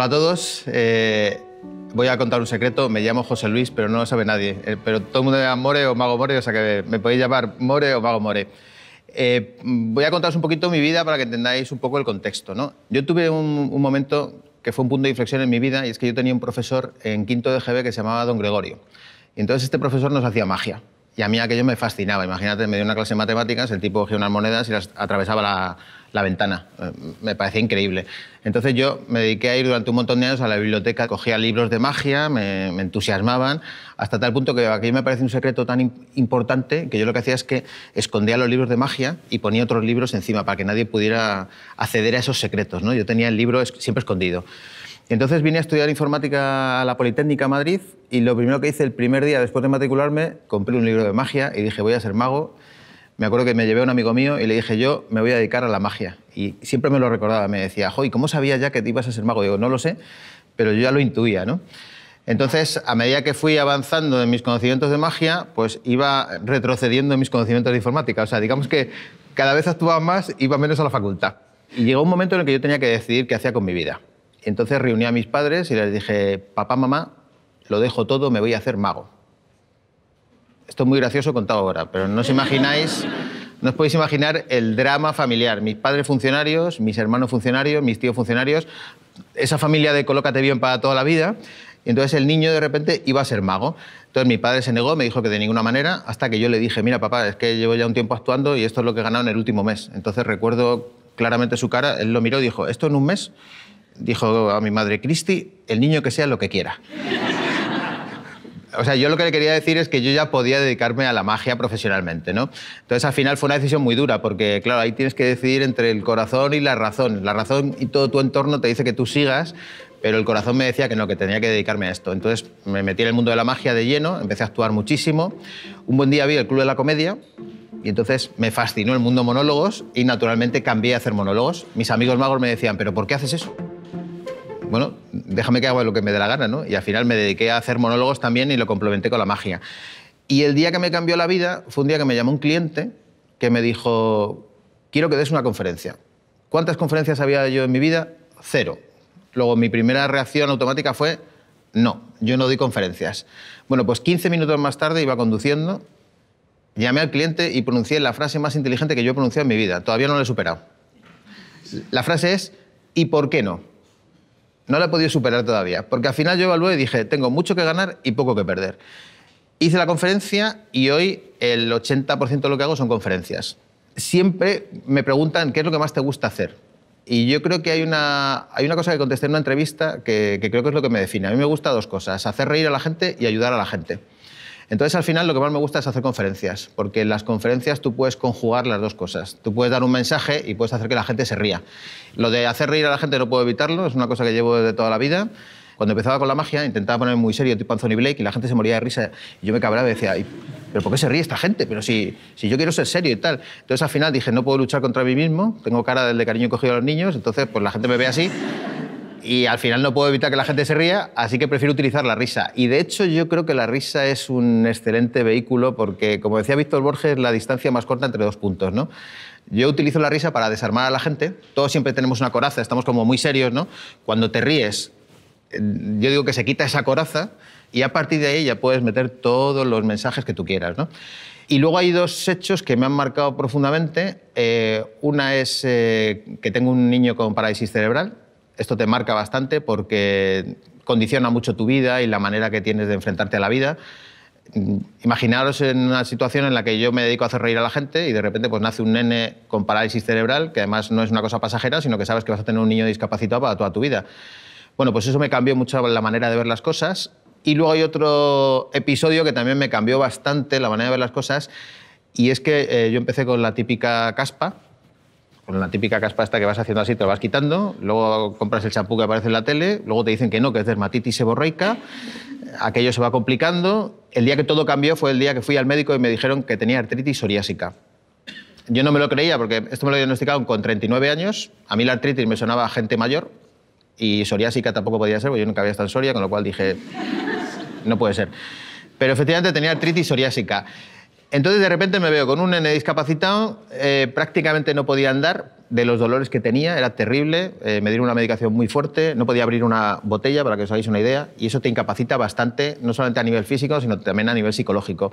Hola a todos. Voy a contar un secreto. Me llamo José Luis, pero no lo sabe nadie. Pero todo el mundo me llama More o Mago More, o sea que me podéis llamar More o Mago More. Voy a contaros un poquito mi vida para que entendáis un poco el contexto, ¿no? Yo tuve un momento que fue un punto de inflexión en mi vida, y es que yo tenía un profesor en quinto de GB que se llamaba Don Gregorio. Y entonces este profesor nos hacía magia. Y a mí aquello me fascinaba. Imagínate, me dio una clase de matemáticas, el tipo cogía unas monedas y las atravesaba la ventana. Me parecía increíble. Entonces yo me dediqué a ir durante un montón de años a la biblioteca, cogía libros de magia, me entusiasmaban, hasta tal punto que aquello me parecía un secreto tan importante que yo lo que hacía es que escondía los libros de magia y ponía otros libros encima para que nadie pudiera acceder a esos secretos, ¿no? Yo tenía el libro siempre escondido. Entonces vine a estudiar informática a la Politécnica Madrid y lo primero que hice el primer día después de matricularme, compré un libro de magia y dije voy a ser mago. Me acuerdo que me llevé a un amigo mío y le dije yo me voy a dedicar a la magia. Y siempre me lo recordaba, me decía, jo, ¿y cómo sabías ya que te ibas a ser mago? Digo, no lo sé, pero yo ya lo intuía, ¿no? Entonces, a medida que fui avanzando en mis conocimientos de magia, pues iba retrocediendo en mis conocimientos de informática. O sea, digamos que cada vez actuaba más, iba menos a la facultad. Y llegó un momento en el que yo tenía que decidir qué hacía con mi vida. Y entonces reuní a mis padres y les dije, papá, mamá, lo dejo todo, me voy a hacer mago. Esto es muy gracioso contado ahora, pero no os imagináis, no os podéis imaginar el drama familiar. Mis padres funcionarios, mis hermanos funcionarios, mis tíos funcionarios, esa familia de colócate bien para toda la vida. Y entonces el niño de repente iba a ser mago. Entonces mi padre se negó, me dijo que de ninguna manera, hasta que yo le dije, mira papá, es que llevo ya un tiempo actuando y esto es lo que he ganado en el último mes. Entonces recuerdo claramente su cara, él lo miró y dijo, ¿esto en un mes? Dijo a mi madre, Cristi, el niño que sea lo que quiera. O sea, yo lo que le quería decir es que yo ya podía dedicarme a la magia profesionalmente, ¿no? Entonces, al final fue una decisión muy dura, porque, claro, ahí tienes que decidir entre el corazón y la razón. La razón y todo tu entorno te dice que tú sigas, pero el corazón me decía que no, que tenía que dedicarme a esto. Entonces, me metí en el mundo de la magia de lleno, empecé a actuar muchísimo. Un buen día vi el Club de la Comedia y entonces me fascinó el mundo monólogos y, naturalmente, cambié a hacer monólogos. Mis amigos magos me decían, ¿pero por qué haces eso? Bueno, déjame que haga lo que me dé la gana, ¿no? Y al final me dediqué a hacer monólogos también y lo complementé con la magia. Y el día que me cambió la vida fue un día que me llamó un cliente que me dijo, quiero que des una conferencia. ¿Cuántas conferencias había yo en mi vida? 0. Luego mi primera reacción automática fue, no, yo no doy conferencias. Bueno, pues 15 minutos más tarde iba conduciendo, llamé al cliente y pronuncié la frase más inteligente que yo he pronunciado en mi vida. Todavía no la he superado. La frase es, ¿y por qué no? No la he podido superar todavía, porque al final yo evalué y dije, tengo mucho que ganar y poco que perder. Hice la conferencia y hoy el 80% de lo que hago son conferencias. Siempre me preguntan qué es lo que más te gusta hacer. Y yo creo que hay una cosa que contesté en una entrevista que creo que es lo que me define. A mí me gusta 2 cosas, hacer reír a la gente y ayudar a la gente. Entonces, al final, lo que más me gusta es hacer conferencias, porque en las conferencias tú puedes conjugar las 2 cosas. Tú puedes dar un mensaje y puedes hacer que la gente se ría. Lo de hacer reír a la gente no puedo evitarlo, es una cosa que llevo desde toda la vida. Cuando empezaba con la magia, intentaba ponerme muy serio, tipo Anthony Blake, y la gente se moría de risa. Y yo me cabraba y decía, ¿pero por qué se ríe esta gente? Pero si yo quiero ser serio y tal. Entonces, al final, dije, no puedo luchar contra mí mismo, tengo cara del de cariño cogido a los niños, entonces pues la gente me ve así. Y al final no puedo evitar que la gente se ría, así que prefiero utilizar la risa. Y de hecho yo creo que la risa es un excelente vehículo porque, como decía Víctor Borges, la distancia más corta entre 2 puntos, ¿no? Yo utilizo la risa para desarmar a la gente. Todos siempre tenemos una coraza, estamos como muy serios, ¿no? Cuando te ríes, yo digo que se quita esa coraza y a partir de ahí ya puedes meter todos los mensajes que tú quieras, ¿no? Y luego hay 2 hechos que me han marcado profundamente. Una es que tengo un niño con parálisis cerebral. Esto te marca bastante porque condiciona mucho tu vida y la manera que tienes de enfrentarte a la vida. Imaginaros en una situación en la que yo me dedico a hacer reír a la gente y de repente pues nace un nene con parálisis cerebral, que además no es una cosa pasajera, sino que sabes que vas a tener un niño discapacitado para toda tu vida. Bueno, pues eso me cambió mucho la manera de ver las cosas. Y luego hay otro episodio que también me cambió bastante la manera de ver las cosas, y es que yo empecé con la típica caspa, esta que vas haciendo así, te lo vas quitando, luego compras el champú que aparece en la tele, luego te dicen que no, que es dermatitis seborreica, aquello se va complicando. El día que todo cambió fue el día que fui al médico y me dijeron que tenía artritis psoriásica. Yo no me lo creía porque esto me lo diagnosticaron con 39 años, a mí la artritis me sonaba a gente mayor y psoriásica tampoco podía ser, porque yo nunca había estado en Soria, con lo cual dije, no puede ser. Pero efectivamente tenía artritis psoriásica. Entonces, de repente me veo con un nene discapacitado, prácticamente no podía andar de los dolores que tenía, era terrible, me dieron una medicación muy fuerte, no podía abrir una botella, para que os hagáis una idea, y eso te incapacita bastante, no solamente a nivel físico, sino también a nivel psicológico.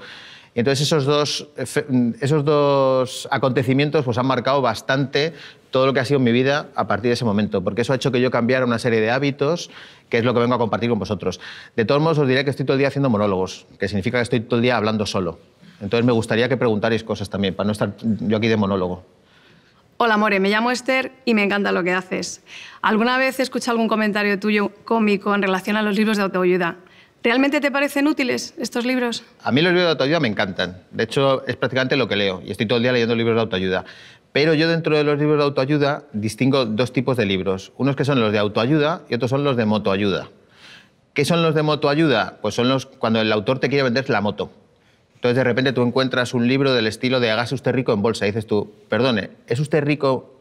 Y entonces esos dos acontecimientos pues, han marcado bastante todo lo que ha sido mi vida a partir de ese momento, porque eso ha hecho que yo cambiara una serie de hábitos, que es lo que vengo a compartir con vosotros. De todos modos, os diré que estoy todo el día haciendo monólogos, que significa que estoy todo el día hablando solo. Entonces me gustaría que preguntarais cosas también, para no estar yo aquí de monólogo. Hola, More, me llamo Esther y me encanta lo que haces. ¿Alguna vez he escuchado algún comentario tuyo cómico en relación a los libros de autoayuda? ¿Realmente te parecen útiles estos libros? A mí los libros de autoayuda me encantan. De hecho, es prácticamente lo que leo y estoy todo el día leyendo libros de autoayuda. Pero yo dentro de los libros de autoayuda distingo dos tipos de libros. Unos que son los de autoayuda y otros son los de motoayuda. ¿Qué son los de motoayuda? Pues son los cuando el autor te quiere vender la moto. Entonces, de repente, tú encuentras un libro del estilo de hágase usted rico en bolsa. Y dices tú, perdone, ¿es usted rico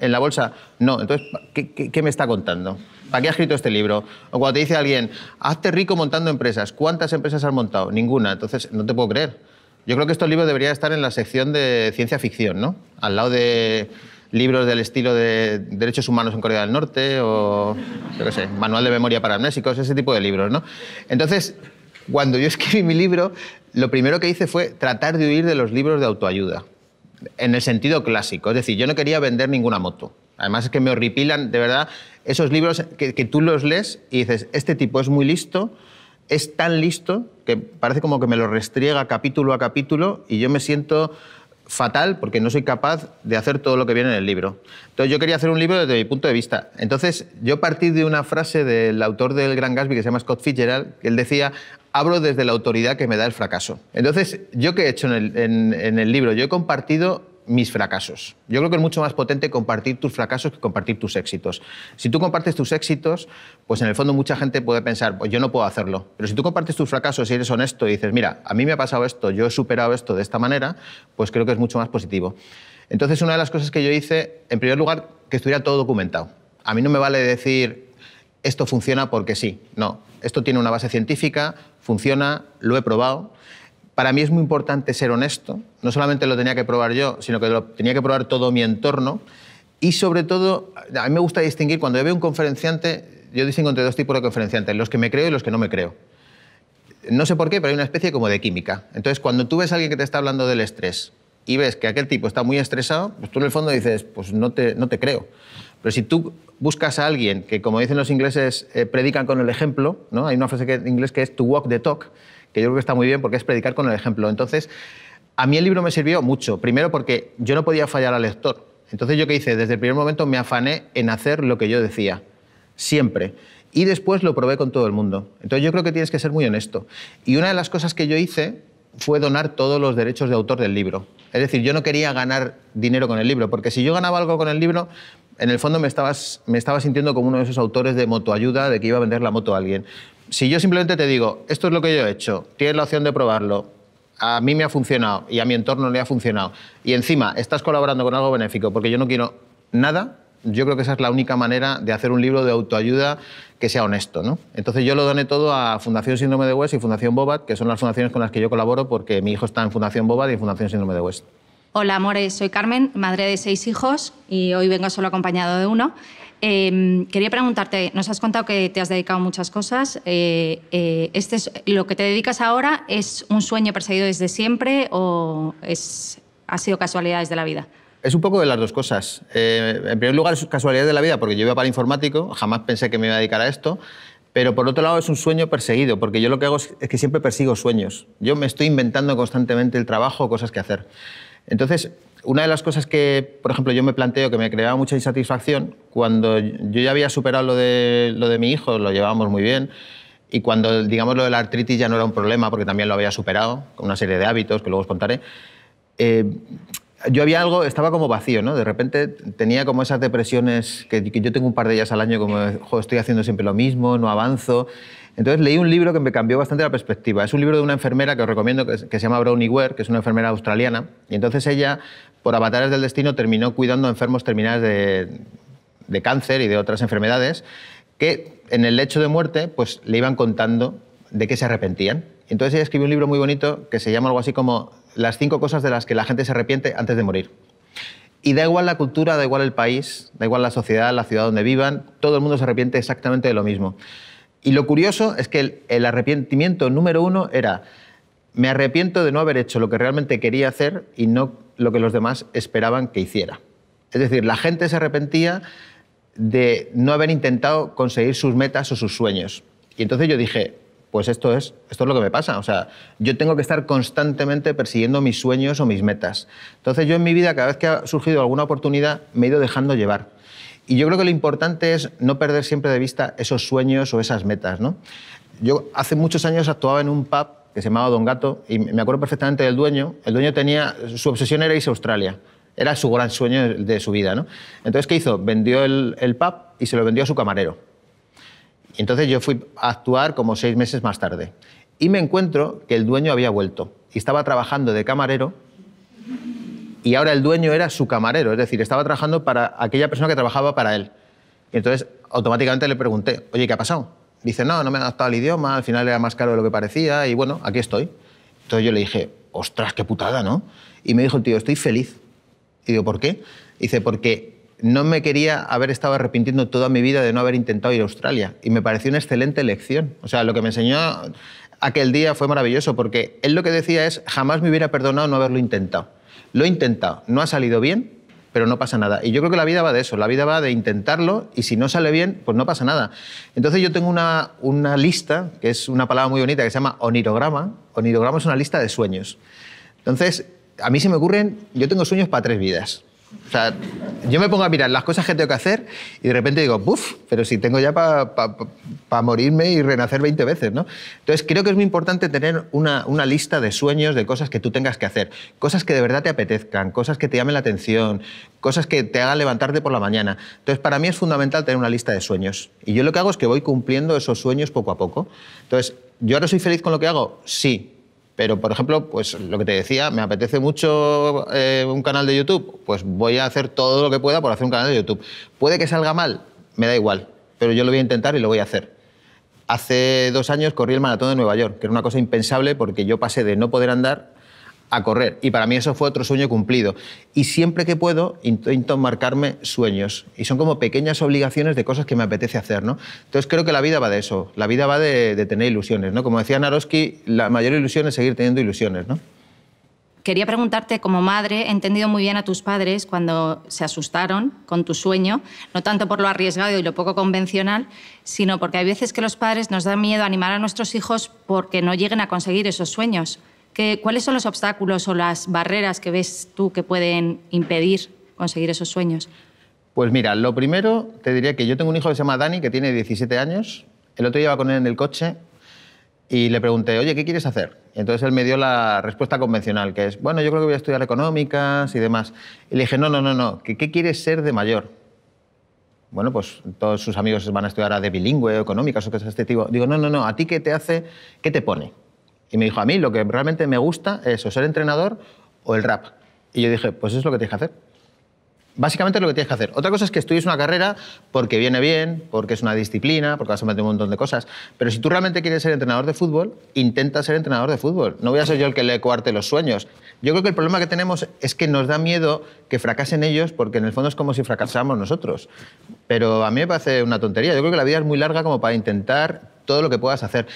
en la bolsa? No. Entonces, ¿qué me está contando? ¿Para qué ha escrito este libro? O cuando te dice alguien, hazte rico montando empresas. ¿Cuántas empresas has montado? Ninguna. Entonces, no te puedo creer. Yo creo que estos libros deberían estar en la sección de ciencia ficción, ¿no? Al lado de libros del estilo de Derechos Humanos en Corea del Norte o, yo qué sé, Manual de Memoria para Amnésicos, ese tipo de libros, ¿no? Entonces, cuando yo escribí mi libro, lo primero que hice fue tratar de huir de los libros de autoayuda, en el sentido clásico. Es decir, yo no quería vender ninguna moto. Además es que me horripilan, de verdad, esos libros que tú los lees y dices, este tipo es muy listo, es tan listo que parece como que me lo restriega capítulo a capítulo y yo me siento fatal porque no soy capaz de hacer todo lo que viene en el libro. Entonces yo quería hacer un libro desde mi punto de vista. Entonces yo partí de una frase del autor del Gran Gatsby que se llama Scott Fitzgerald, que él decía, abro desde la autoridad que me da el fracaso. Entonces, ¿yo qué he hecho en el libro? Yo he compartido mis fracasos. Yo creo que es mucho más potente compartir tus fracasos que compartir tus éxitos. Si tú compartes tus éxitos, pues en el fondo mucha gente puede pensar, pues yo no puedo hacerlo. Pero si tú compartes tus fracasos y eres honesto y dices, mira, a mí me ha pasado esto, yo he superado esto de esta manera, pues creo que es mucho más positivo. Entonces, una de las cosas que yo hice, en primer lugar, que estuviera todo documentado. A mí no me vale decir, esto funciona porque sí. No, esto tiene una base científica, funciona, lo he probado. Para mí es muy importante ser honesto. No solamente lo tenía que probar yo, sino que lo tenía que probar todo mi entorno. Y sobre todo, a mí me gusta distinguir, cuando yo veo un conferenciante, yo distingo entre dos tipos de conferenciantes, los que me creo y los que no me creo. No sé por qué, pero hay una especie como de química. Entonces, cuando tú ves a alguien que te está hablando del estrés y ves que aquel tipo está muy estresado, pues tú en el fondo dices, pues no te creo. Pero si tú buscas a alguien que, como dicen los ingleses, predican con el ejemplo, ¿no? Hay una frase en inglés que es to walk the talk, que yo creo que está muy bien porque es predicar con el ejemplo. Entonces, a mí el libro me sirvió mucho. Primero porque yo no podía fallar al lector. Entonces, ¿yo qué hice? Desde el primer momento me afané en hacer lo que yo decía. Siempre. Y después lo probé con todo el mundo. Entonces, yo creo que tienes que ser muy honesto. Y una de las cosas que yo hice fue donar todos los derechos de autor del libro. Es decir, yo no quería ganar dinero con el libro, porque si yo ganaba algo con el libro, en el fondo me estaba sintiendo como uno de esos autores de motoayuda, de que iba a vender la moto a alguien. Si yo simplemente te digo, esto es lo que yo he hecho, tienes la opción de probarlo, a mí me ha funcionado y a mi entorno le ha funcionado, y encima estás colaborando con algo benéfico porque yo no quiero nada, yo creo que esa es la única manera de hacer un libro de autoayuda que sea honesto, ¿no? Entonces yo lo doné todo a Fundación Síndrome de West y Fundación Bobat, que son las fundaciones con las que yo colaboro porque mi hijo está en Fundación Bobat y en Fundación Síndrome de West. Hola, More, soy Carmen, madre de 6 hijos y hoy vengo solo acompañado de uno. Quería preguntarte, nos has contado que te has dedicado a muchas cosas. ¿Lo que te dedicas ahora es un sueño perseguido desde siempre o ha sido casualidades de la vida? Es un poco de las dos cosas. En primer lugar, es casualidades de la vida, porque yo iba para informático, jamás pensé que me iba a dedicar a esto, pero por otro lado es un sueño perseguido, porque yo lo que hago es que siempre persigo sueños. Yo me estoy inventando constantemente el trabajo, cosas que hacer. Entonces, una de las cosas que, por ejemplo, yo me planteo que me creaba mucha insatisfacción, cuando yo ya había superado lo de mi hijo, lo llevábamos muy bien, y cuando, digamos, lo de la artritis ya no era un problema, porque también lo había superado, con una serie de hábitos que luego os contaré, yo estaba como vacío, ¿no? De repente tenía como esas depresiones, que yo tengo un par de ellas al año, como, joder, estoy haciendo siempre lo mismo, no avanzo. Entonces leí un libro que me cambió bastante la perspectiva. Es un libro de una enfermera que os recomiendo, que se llama Bronnie Ware, que es una enfermera australiana. Y entonces ella, por avatares del destino, terminó cuidando a enfermos terminales de cáncer y de otras enfermedades, que en el lecho de muerte pues, le iban contando de qué se arrepentían. Entonces ella escribió un libro muy bonito que se llama algo así como las 5 cosas de las que la gente se arrepiente antes de morir. Y da igual la cultura, da igual el país, da igual la sociedad, la ciudad donde vivan, todo el mundo se arrepiente exactamente de lo mismo. Y lo curioso es que el arrepentimiento número 1 era: me arrepiento de no haber hecho lo que realmente quería hacer y no lo que los demás esperaban que hiciera. Es decir, la gente se arrepentía de no haber intentado conseguir sus metas o sus sueños. Y entonces yo dije, pues esto es lo que me pasa. O sea, yo tengo que estar constantemente persiguiendo mis sueños o mis metas. Entonces yo en mi vida, cada vez que ha surgido alguna oportunidad, me he ido dejando llevar. Y yo creo que lo importante es no perder siempre de vista esos sueños o esas metas, ¿no? Yo hace muchos años actuaba en un pub que se llamaba Don Gato y me acuerdo perfectamente del dueño. El dueño tenía, su obsesión era irse a Australia. Era su gran sueño de su vida, ¿no? Entonces, ¿qué hizo? Vendió el pub y se lo vendió a su camarero. Y entonces yo fui a actuar como 6 meses más tarde. Y me encuentro que el dueño había vuelto y estaba trabajando de camarero y ahora el dueño era su camarero, es decir, estaba trabajando para aquella persona que trabajaba para él. Y entonces automáticamente le pregunté, oye, ¿qué ha pasado? Dice, no me he adaptado al idioma, al final era más caro de lo que parecía y bueno, aquí estoy. Entonces yo le dije, ostras, qué putada, ¿no? Y me dijo el tío, estoy feliz. Y digo, ¿por qué? Dice, porque no me quería haber estado arrepintiendo toda mi vida de no haber intentado ir a Australia. Y me pareció una excelente lección. O sea, lo que me enseñó aquel día fue maravilloso, porque él lo que decía es, jamás me hubiera perdonado no haberlo intentado. Lo he intentado, no ha salido bien, pero no pasa nada. Y yo creo que la vida va de eso, la vida va de intentarlo y si no sale bien, pues no pasa nada. Entonces yo tengo una lista, que es una palabra muy bonita, que se llama onirograma. Onirograma es una lista de sueños. Entonces, a mí se me ocurren, yo tengo sueños para 3 vidas. O sea, yo me pongo a mirar las cosas que tengo que hacer y de repente digo, ¡buf! Pero si tengo ya para morirme y renacer 20 veces, ¿no? Entonces creo que es muy importante tener una lista de sueños, de cosas que tú tengas que hacer, cosas que de verdad te apetezcan, cosas que te llamen la atención, cosas que te hagan levantarte por la mañana. Entonces para mí es fundamental tener una lista de sueños. Y yo lo que hago es que voy cumpliendo esos sueños poco a poco. Entonces, ¿yo ahora soy feliz con lo que hago? Sí. Pero, por ejemplo, pues lo que te decía, me apetece mucho un canal de YouTube, pues voy a hacer todo lo que pueda por hacer un canal de YouTube. Puede que salga mal, me da igual, pero yo lo voy a intentar y lo voy a hacer. Hace 2 años corrí el maratón de Nueva York, que era una cosa impensable porque yo pasé de no poder andar a correr. Y para mí eso fue otro sueño cumplido. Y siempre que puedo intento marcarme sueños. Y son como pequeñas obligaciones de cosas que me apetece hacer, ¿no? Entonces creo que la vida va de eso. La vida va de tener ilusiones, ¿no? Como decía Naroski, la mayor ilusión es seguir teniendo ilusiones, ¿no? Quería preguntarte, como madre, he entendido muy bien a tus padres cuando se asustaron con tu sueño, no tanto por lo arriesgado y lo poco convencional, sino porque hay veces que los padres nos dan miedo a animar a nuestros hijos porque no lleguen a conseguir esos sueños. ¿Cuáles son los obstáculos o las barreras que ves tú que pueden impedir conseguir esos sueños? Pues mira, lo primero te diría que yo tengo un hijo que se llama Dani, que tiene 17 años. El otro día iba con él en el coche y le pregunté, oye, ¿qué quieres hacer? Y entonces él me dio la respuesta convencional, que es, bueno, yo creo que voy a estudiar económicas y demás. Y le dije, no, ¿qué quieres ser de mayor? Bueno, pues todos sus amigos van a estudiar de bilingüe, económicas o cosas de este tipo. Digo, no, ¿a ti qué te hace, qué te pone? Y me dijo, a mí lo que realmente me gusta es o ser entrenador o el rap. Y yo dije, pues eso es lo que tienes que hacer. Básicamente es lo que tienes que hacer. Otra cosa es que estudies una carrera porque viene bien, porque es una disciplina, porque vas a meter un montón de cosas. Pero si tú realmente quieres ser entrenador de fútbol, intenta ser entrenador de fútbol. No voy a ser yo el que le coarte los sueños. Yo creo que el problema que tenemos es que nos da miedo que fracasen ellos porque en el fondo es como si fracasáramos nosotros. Pero a mí me parece una tontería. Yo creo que la vida es muy larga como para intentar todo lo que puedas hacer.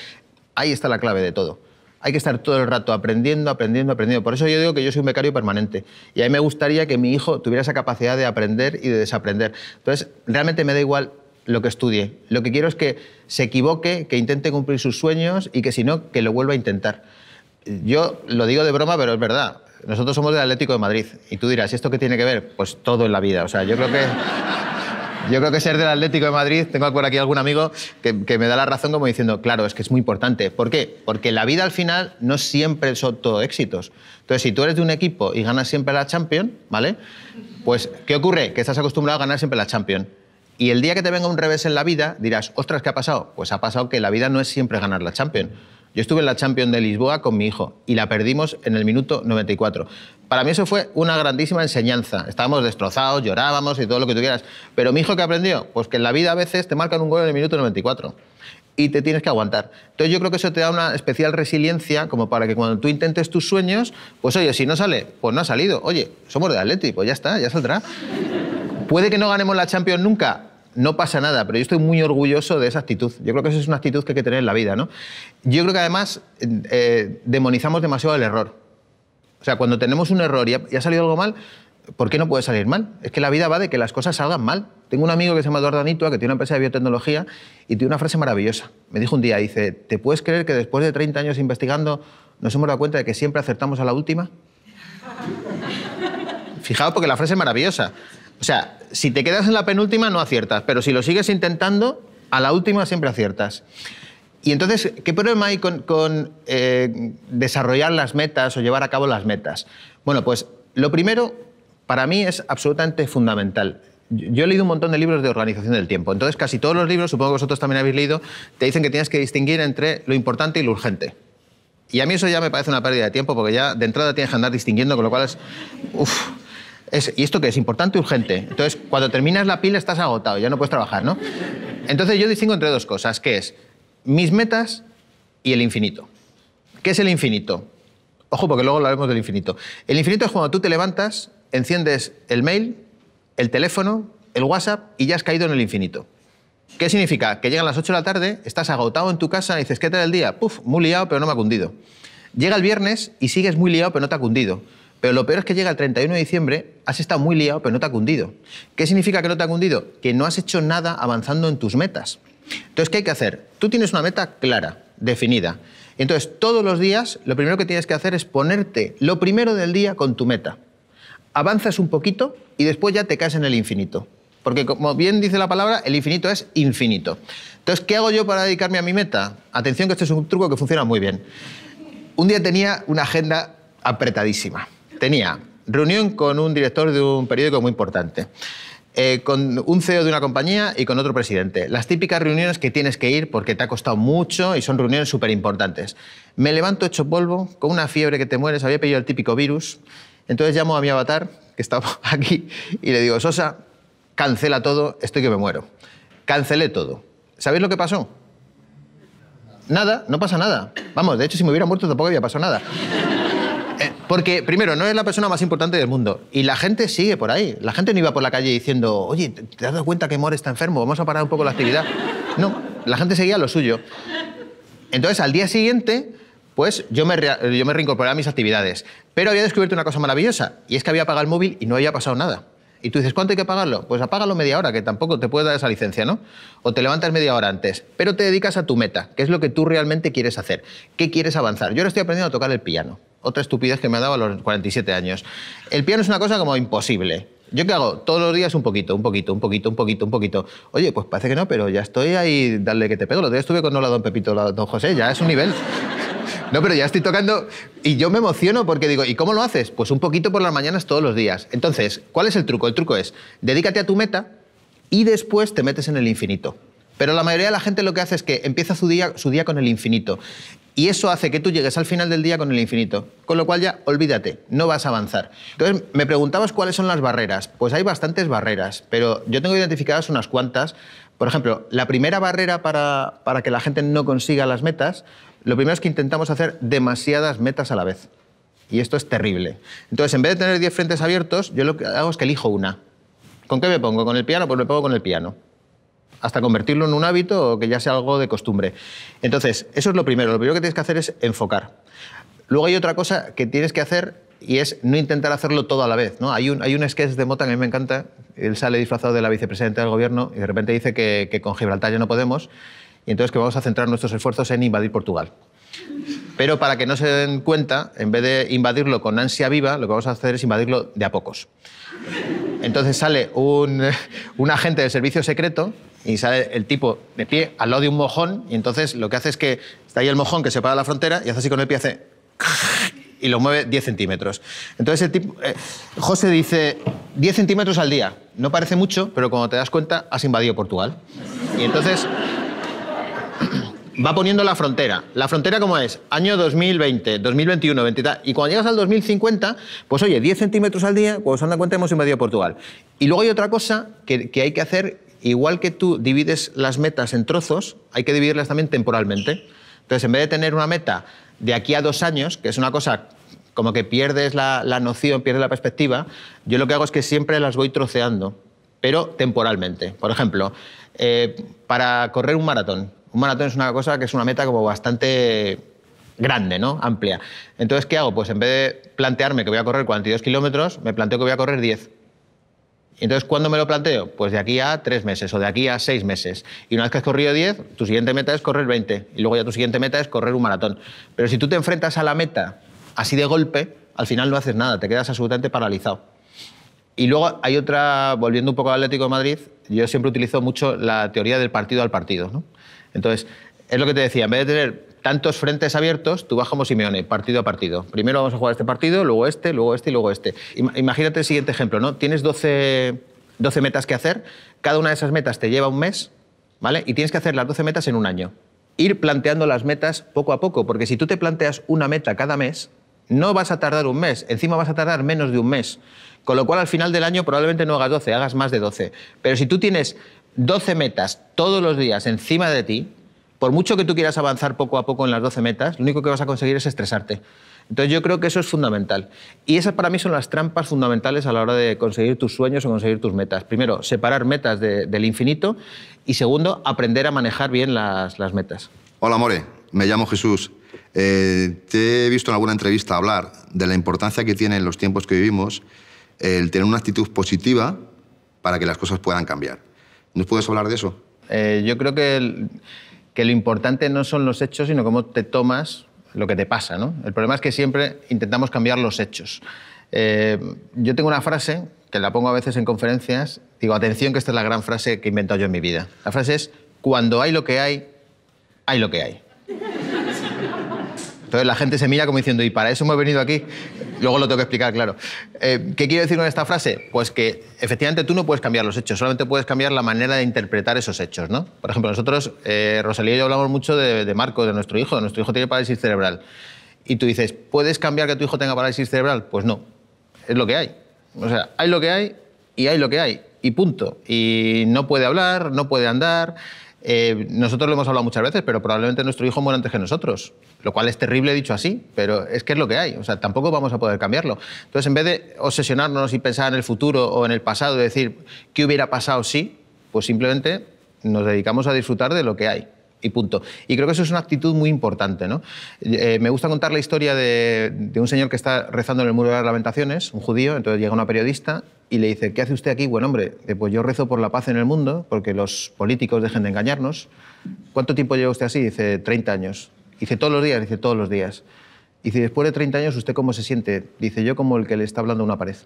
Ahí está la clave de todo. Hay que estar todo el rato aprendiendo. Por eso yo digo que yo soy un becario permanente. Y a mí me gustaría que mi hijo tuviera esa capacidad de aprender y de desaprender. Entonces, realmente me da igual lo que estudie. Lo que quiero es que se equivoque, que intente cumplir sus sueños y que si no, que lo vuelva a intentar. Yo lo digo de broma, pero es verdad. Nosotros somos del Atlético de Madrid. Y tú dirás, ¿y esto qué tiene que ver? Pues todo en la vida. O sea, yo creo que ser del Atlético de Madrid, tengo por aquí algún amigo que me da la razón como diciendo, claro, es que es muy importante. ¿Por qué? Porque la vida al final no siempre son todo éxitos. Entonces, si tú eres de un equipo y ganas siempre la Champions, ¿vale? Pues, ¿qué ocurre? Que estás acostumbrado a ganar siempre la Champions. Y el día que te venga un revés en la vida, dirás, ostras, ¿qué ha pasado? Pues ha pasado que la vida no es siempre ganar la Champions. Yo estuve en la Champions de Lisboa con mi hijo y la perdimos en el minuto 94. Para mí eso fue una grandísima enseñanza. Estábamos destrozados, llorábamos y todo lo que tú quieras. Pero mi hijo, ¿qué aprendió? Pues que en la vida a veces te marcan un gol en el minuto 94. y te tienes que aguantar. Entonces yo creo que eso te da una especial resiliencia como para que cuando tú intentes tus sueños, pues oye, si no sale, pues no ha salido. Oye, somos de Atleti, pues ya está, ya saldrá. ¿Puede que no ganemos la Champions nunca? No pasa nada, pero yo estoy muy orgulloso de esa actitud. Yo creo que esa es una actitud que hay que tener en la vida, ¿no? Yo creo que además demonizamos demasiado el error. O sea, cuando tenemos un error y ha salido algo mal, ¿por qué no puede salir mal? Es que la vida va de que las cosas salgan mal. Tengo un amigo que se llama Eduardo Anitua, que tiene una empresa de biotecnología, y tiene una frase maravillosa. Me dijo un día, dice, ¿te puedes creer que después de 30 años investigando nos hemos dado cuenta de que siempre acertamos a la última? Fijaos, porque la frase es maravillosa. O sea, si te quedas en la penúltima no aciertas, pero si lo sigues intentando, a la última siempre aciertas. Y entonces, ¿qué problema hay con desarrollar las metas o llevar a cabo las metas? Bueno, pues lo primero, para mí, es absolutamente fundamental. Yo he leído un montón de libros de organización del tiempo. Entonces, casi todos los libros, supongo que vosotros también habéis leído, te dicen que tienes que distinguir entre lo importante y lo urgente. Y a mí eso ya me parece una pérdida de tiempo, porque ya de entrada tienes que andar distinguiendo, con lo cual es... ¿Y esto qué es? Importante, urgente. Entonces, cuando terminas la pila estás agotado, ya no puedes trabajar, ¿no? Entonces, yo distingo entre dos cosas, que es mis metas y el infinito. ¿Qué es el infinito? Ojo, porque luego hablaremos del infinito. El infinito es cuando tú te levantas, enciendes el mail, el teléfono, el WhatsApp y ya has caído en el infinito. ¿Qué significa? Que llegan las 8 de la tarde, estás agotado en tu casa y dices, ¿qué tal el día? Puf, muy liado, pero no me ha cundido. Llega el viernes y sigues muy liado, pero no te ha cundido. Pero lo peor es que llega el 31 de diciembre, has estado muy liado, pero no te ha cundido. ¿Qué significa que no te ha cundido? Que no has hecho nada avanzando en tus metas. Entonces, ¿qué hay que hacer? Tú tienes una meta clara, definida. Entonces, todos los días, lo primero que tienes que hacer es ponerte lo primero del día con tu meta. Avanzas un poquito y después ya te caes en el infinito. Porque, como bien dice la palabra, el infinito es infinito. Entonces, ¿qué hago yo para dedicarme a mi meta? Atención, que este es un truco que funciona muy bien. Un día tenía una agenda apretadísima. Tenía reunión con un director de un periódico muy importante, con un CEO de una compañía y con otro presidente. Las típicas reuniones que tienes que ir porque te ha costado mucho y son reuniones súper importantes. Me levanto hecho polvo, con una fiebre que te mueres, había pillado el típico virus. Entonces llamo a mi avatar, que estaba aquí, y le digo, Sosa, cancela todo, estoy que me muero. Cancelé todo. ¿Sabéis lo que pasó? Nada, no pasa nada. Vamos, de hecho, si me hubiera muerto tampoco había pasado nada. Porque, primero, no es la persona más importante del mundo. Y la gente sigue por ahí. La gente no iba por la calle diciendo, oye, ¿te has dado cuenta que More está enfermo? Vamos a parar un poco la actividad. No, la gente seguía lo suyo. Entonces, al día siguiente, pues yo me reincorporé a mis actividades. Pero había descubierto una cosa maravillosa, y es que había apagado el móvil y no había pasado nada. Y tú dices, ¿cuánto hay que pagarlo? Pues apágalo media hora, que tampoco te puedes dar esa licencia, ¿no? O te levantas media hora antes, pero te dedicas a tu meta, que es lo que tú realmente quieres hacer. ¿Qué quieres avanzar? Yo ahora estoy aprendiendo a tocar el piano. Otra estupidez que me ha dado a los 47 años. El piano es una cosa como imposible. ¿Yo qué hago? Todos los días un poquito, un poquito, un poquito, un poquito, un poquito. Oye, pues parece que no, pero ya estoy ahí, dale que te pego. Lo otro día estuve con Hola Don Pepito, Hola Don José, ya es un nivel. No, pero ya estoy tocando y yo me emociono porque digo, ¿y cómo lo haces? Pues un poquito por las mañanas todos los días. Entonces, ¿cuál es el truco? El truco es, dedícate a tu meta y después te metes en el infinito. Pero la mayoría de la gente lo que hace es que empieza su día con el infinito. Y eso hace que tú llegues al final del día con el infinito. Con lo cual ya, olvídate, no vas a avanzar. Entonces, me preguntabas cuáles son las barreras. Pues hay bastantes barreras, pero yo tengo identificadas unas cuantas. Por ejemplo, la primera barrera para que la gente no consiga las metas, lo primero es que intentamos hacer demasiadas metas a la vez. Y esto es terrible. Entonces, en vez de tener 10 frentes abiertos, yo lo que hago es que elijo una. ¿Con qué me pongo? ¿Con el piano? Pues me pongo con el piano. Hasta convertirlo en un hábito o que ya sea algo de costumbre. Entonces, eso es lo primero. Lo primero que tienes que hacer es enfocar. Luego hay otra cosa que tienes que hacer y es no intentar hacerlo todo a la vez, ¿no? Hay un sketch de Mota que a mí me encanta. Él sale disfrazado de la vicepresidenta del gobierno y de repente dice que con Gibraltar ya no podemos y entonces que vamos a centrar nuestros esfuerzos en invadir Portugal. Pero para que no se den cuenta, en vez de invadirlo con ansia viva, lo que vamos a hacer es invadirlo de a pocos. Entonces sale un agente del servicio secreto y sale el tipo de pie al lado de un mojón y entonces lo que hace es que está ahí el mojón que separa la frontera y hace así con el pie, hace y lo mueve 10 centímetros. Entonces el tipo, José dice 10 centímetros al día. No parece mucho, pero cuando te das cuenta has invadido Portugal. Y entonces va poniendo la frontera. ¿La frontera cómo es? Año 2020, 2021, 20 tal. Y cuando llegas al 2050, pues oye, 10 centímetros al día, cuando se dan cuenta hemos invadido Portugal. Y luego hay otra cosa que hay que hacer igual que tú divides las metas en trozos, hay que dividirlas también temporalmente. Entonces, en vez de tener una meta de aquí a 2 años, que es una cosa como que pierdes la noción, pierdes la perspectiva, yo lo que hago es que siempre las voy troceando, pero temporalmente. Por ejemplo, para correr un maratón. Un maratón es una cosa que es una meta como bastante grande, ¿no? Amplia. Entonces, ¿qué hago? Pues en vez de plantearme que voy a correr 42 kilómetros, me planteo que voy a correr 10. Entonces, ¿cuándo me lo planteo? Pues de aquí a 3 meses o de aquí a 6 meses. Y una vez que has corrido 10, tu siguiente meta es correr 20. Y luego ya tu siguiente meta es correr un maratón. Pero si tú te enfrentas a la meta así de golpe, al final no haces nada, te quedas absolutamente paralizado. Y luego hay otra, volviendo un poco al Atlético de Madrid, yo siempre utilizo mucho la teoría del partido al partido, ¿no? Entonces, es lo que te decía, en vez de tener tantos frentes abiertos, tú vas como Simeone, partido a partido. Primero vamos a jugar este partido, luego este y luego este. Imagínate el siguiente ejemplo, ¿no? Tienes 12 metas que hacer, cada una de esas metas te lleva un mes, ¿vale? Y tienes que hacer las 12 metas en un año. Ir planteando las metas poco a poco, porque si tú te planteas una meta cada mes, no vas a tardar un mes, encima vas a tardar menos de un mes. Con lo cual, al final del año probablemente no hagas 12, hagas más de 12. Pero si tú tienes 12 metas todos los días encima de ti, por mucho que tú quieras avanzar poco a poco en las 12 metas, lo único que vas a conseguir es estresarte. Entonces yo creo que eso es fundamental. Y esas para mí son las trampas fundamentales a la hora de conseguir tus sueños o conseguir tus metas. Primero, separar metas del infinito y segundo, aprender a manejar bien las metas. Hola, More. Me llamo Jesús. Te he visto en alguna entrevista hablar de la importancia que tiene en los tiempos que vivimos el tener una actitud positiva para que las cosas puedan cambiar. ¿Nos puedes hablar de eso? Yo creo que lo importante no son los hechos, sino cómo te tomas lo que te pasa, ¿no? El problema es que siempre intentamos cambiar los hechos. Yo tengo una frase, que la pongo a veces en conferencias, digo, atención, que esta es la gran frase que he inventado yo en mi vida. La frase es, cuando hay lo que hay lo que hay. Entonces la gente se mira como diciendo, ¿y para eso hemos venido aquí? Luego lo tengo que explicar, claro. ¿Qué quiero decir con esta frase? Pues que efectivamente tú no puedes cambiar los hechos, solamente puedes cambiar la manera de interpretar esos hechos, ¿no? Por ejemplo, nosotros, Rosalía y yo hablamos mucho de Marco, de nuestro hijo. Nuestro hijo tiene parálisis cerebral. Y tú dices, ¿puedes cambiar que tu hijo tenga parálisis cerebral? Pues no, es lo que hay. O sea, hay lo que hay y hay lo que hay. Y punto. Y no puede hablar, no puede andar. Nosotros lo hemos hablado muchas veces, pero probablemente nuestro hijo muera antes que nosotros, lo cual es terrible dicho así, pero es que es lo que hay, o sea, tampoco vamos a poder cambiarlo. Entonces, en vez de obsesionarnos y pensar en el futuro o en el pasado y decir qué hubiera pasado si, pues simplemente nos dedicamos a disfrutar de lo que hay. Y punto. Y creo que eso es una actitud muy importante, ¿no? Me gusta contar la historia de un señor que está rezando en el Muro de las Lamentaciones, un judío. Entonces llega una periodista y le dice, ¿qué hace usted aquí? Buen hombre, pues yo rezo por la paz en el mundo, porque los políticos dejen de engañarnos. ¿Cuánto tiempo lleva usted así? Dice, 30 años. Dice, ¿todos los días? Dice, todos los días. Dice, después de 30 años, ¿usted cómo se siente? Dice, yo como el que le está hablando a una pared.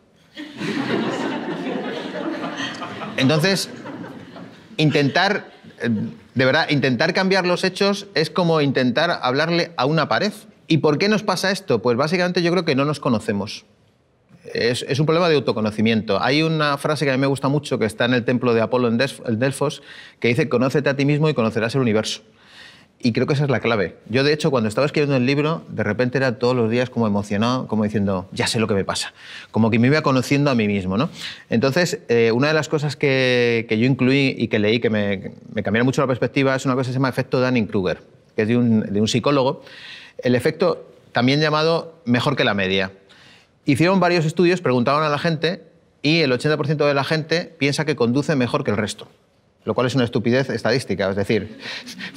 Entonces, de verdad, intentar cambiar los hechos es como intentar hablarle a una pared. ¿Y por qué nos pasa esto? Pues básicamente yo creo que no nos conocemos. Es un problema de autoconocimiento. Hay una frase que a mí me gusta mucho, que está en el templo de Apolo en Delfos, que dice, conócete a ti mismo y conocerás el universo. Y creo que esa es la clave. Yo, de hecho, cuando estaba escribiendo el libro, de repente era todos los días como emocionado, como diciendo, ya sé lo que me pasa. Como que me iba conociendo a mí mismo, ¿no? Entonces, una de las cosas que yo incluí y que leí, que me cambiaron mucho la perspectiva, es una cosa que se llama efecto Dunning-Kruger, que es de un psicólogo. El efecto, también llamado mejor que la media. Hicieron varios estudios, preguntaron a la gente y el 80% de la gente piensa que conduce mejor que el resto, lo cual es una estupidez estadística, es decir,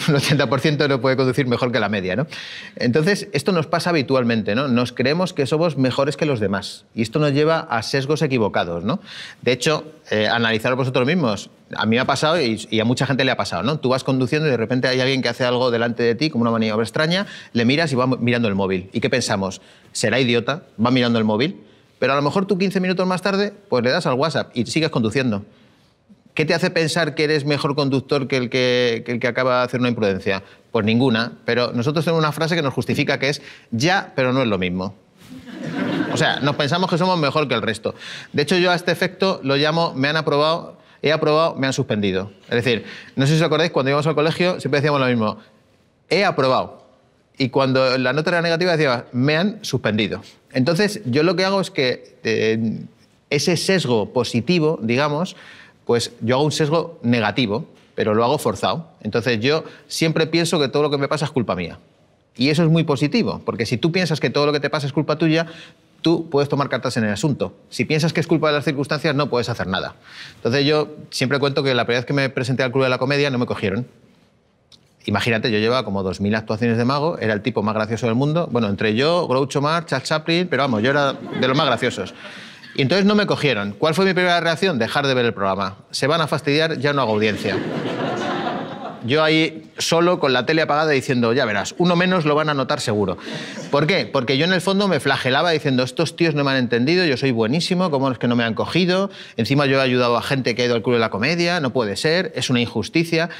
un 80% no puede conducir mejor que la media, ¿no? Entonces, esto nos pasa habitualmente, ¿no? Nos creemos que somos mejores que los demás y esto nos lleva a sesgos equivocados, ¿no? De hecho, analizaros vosotros mismos. A mí me ha pasado y a mucha gente le ha pasado, ¿no? Tú vas conduciendo y de repente hay alguien que hace algo delante de ti, como una maniobra extraña, le miras y va mirando el móvil. ¿Y qué pensamos? ¿Será idiota? ¿Va mirando el móvil? Pero a lo mejor tú 15 minutos más tarde, pues le das al WhatsApp y sigues conduciendo. ¿Qué te hace pensar que eres mejor conductor que el que acaba de hacer una imprudencia? Pues ninguna, pero nosotros tenemos una frase que nos justifica que es ya, pero no es lo mismo. O sea, nos pensamos que somos mejor que el resto. De hecho, yo a este efecto lo llamo me han aprobado, he aprobado, me han suspendido. Es decir, no sé si os acordáis, cuando íbamos al colegio siempre decíamos lo mismo, he aprobado. Y cuando la nota era negativa decía, me han suspendido. Entonces, yo lo que hago es que ese sesgo positivo, digamos, pues yo hago un sesgo negativo, pero lo hago forzado. Entonces yo siempre pienso que todo lo que me pasa es culpa mía. Y eso es muy positivo, porque si tú piensas que todo lo que te pasa es culpa tuya, tú puedes tomar cartas en el asunto. Si piensas que es culpa de las circunstancias, no puedes hacer nada. Entonces yo siempre cuento que la primera vez que me presenté al Club de la Comedia no me cogieron. Imagínate, yo llevaba como 2000 actuaciones de mago, era el tipo más gracioso del mundo. Bueno, entre yo, Groucho Marx, Charles Chaplin, pero vamos, yo era de los más graciosos. Y entonces no me cogieron. ¿Cuál fue mi primera reacción? Dejar de ver el programa. Se van a fastidiar, ya no hago audiencia. Yo ahí solo con la tele apagada diciendo, ya verás, uno menos lo van a notar seguro. ¿Por qué? Porque yo en el fondo me flagelaba diciendo, estos tíos no me han entendido, yo soy buenísimo, ¿cómo es que no me han cogido? Encima yo he ayudado a gente que ha ido al Club de la Comedia, no puede ser, es una injusticia.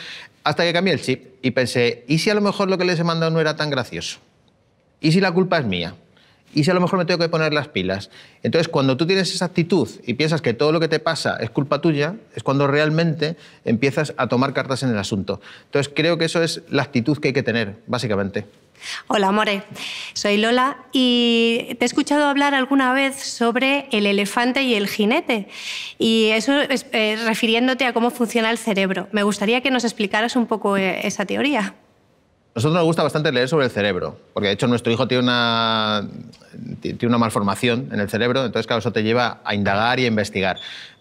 Hasta que cambié el chip y pensé, ¿y si a lo mejor lo que les he mandado no era tan gracioso? ¿Y si la culpa es mía? ¿Y si a lo mejor me tengo que poner las pilas? Entonces, cuando tú tienes esa actitud y piensas que todo lo que te pasa es culpa tuya, es cuando realmente empiezas a tomar cartas en el asunto. Entonces, creo que eso es la actitud que hay que tener, básicamente. Hola, More. Soy Lola y te he escuchado hablar alguna vez sobre el elefante y el jinete. Y eso es refiriéndote a cómo funciona el cerebro. Me gustaría que nos explicaras un poco esa teoría. A nosotros nos gusta bastante leer sobre el cerebro, porque de hecho nuestro hijo tiene una malformación en el cerebro, entonces claro, eso te lleva a indagar y a investigar.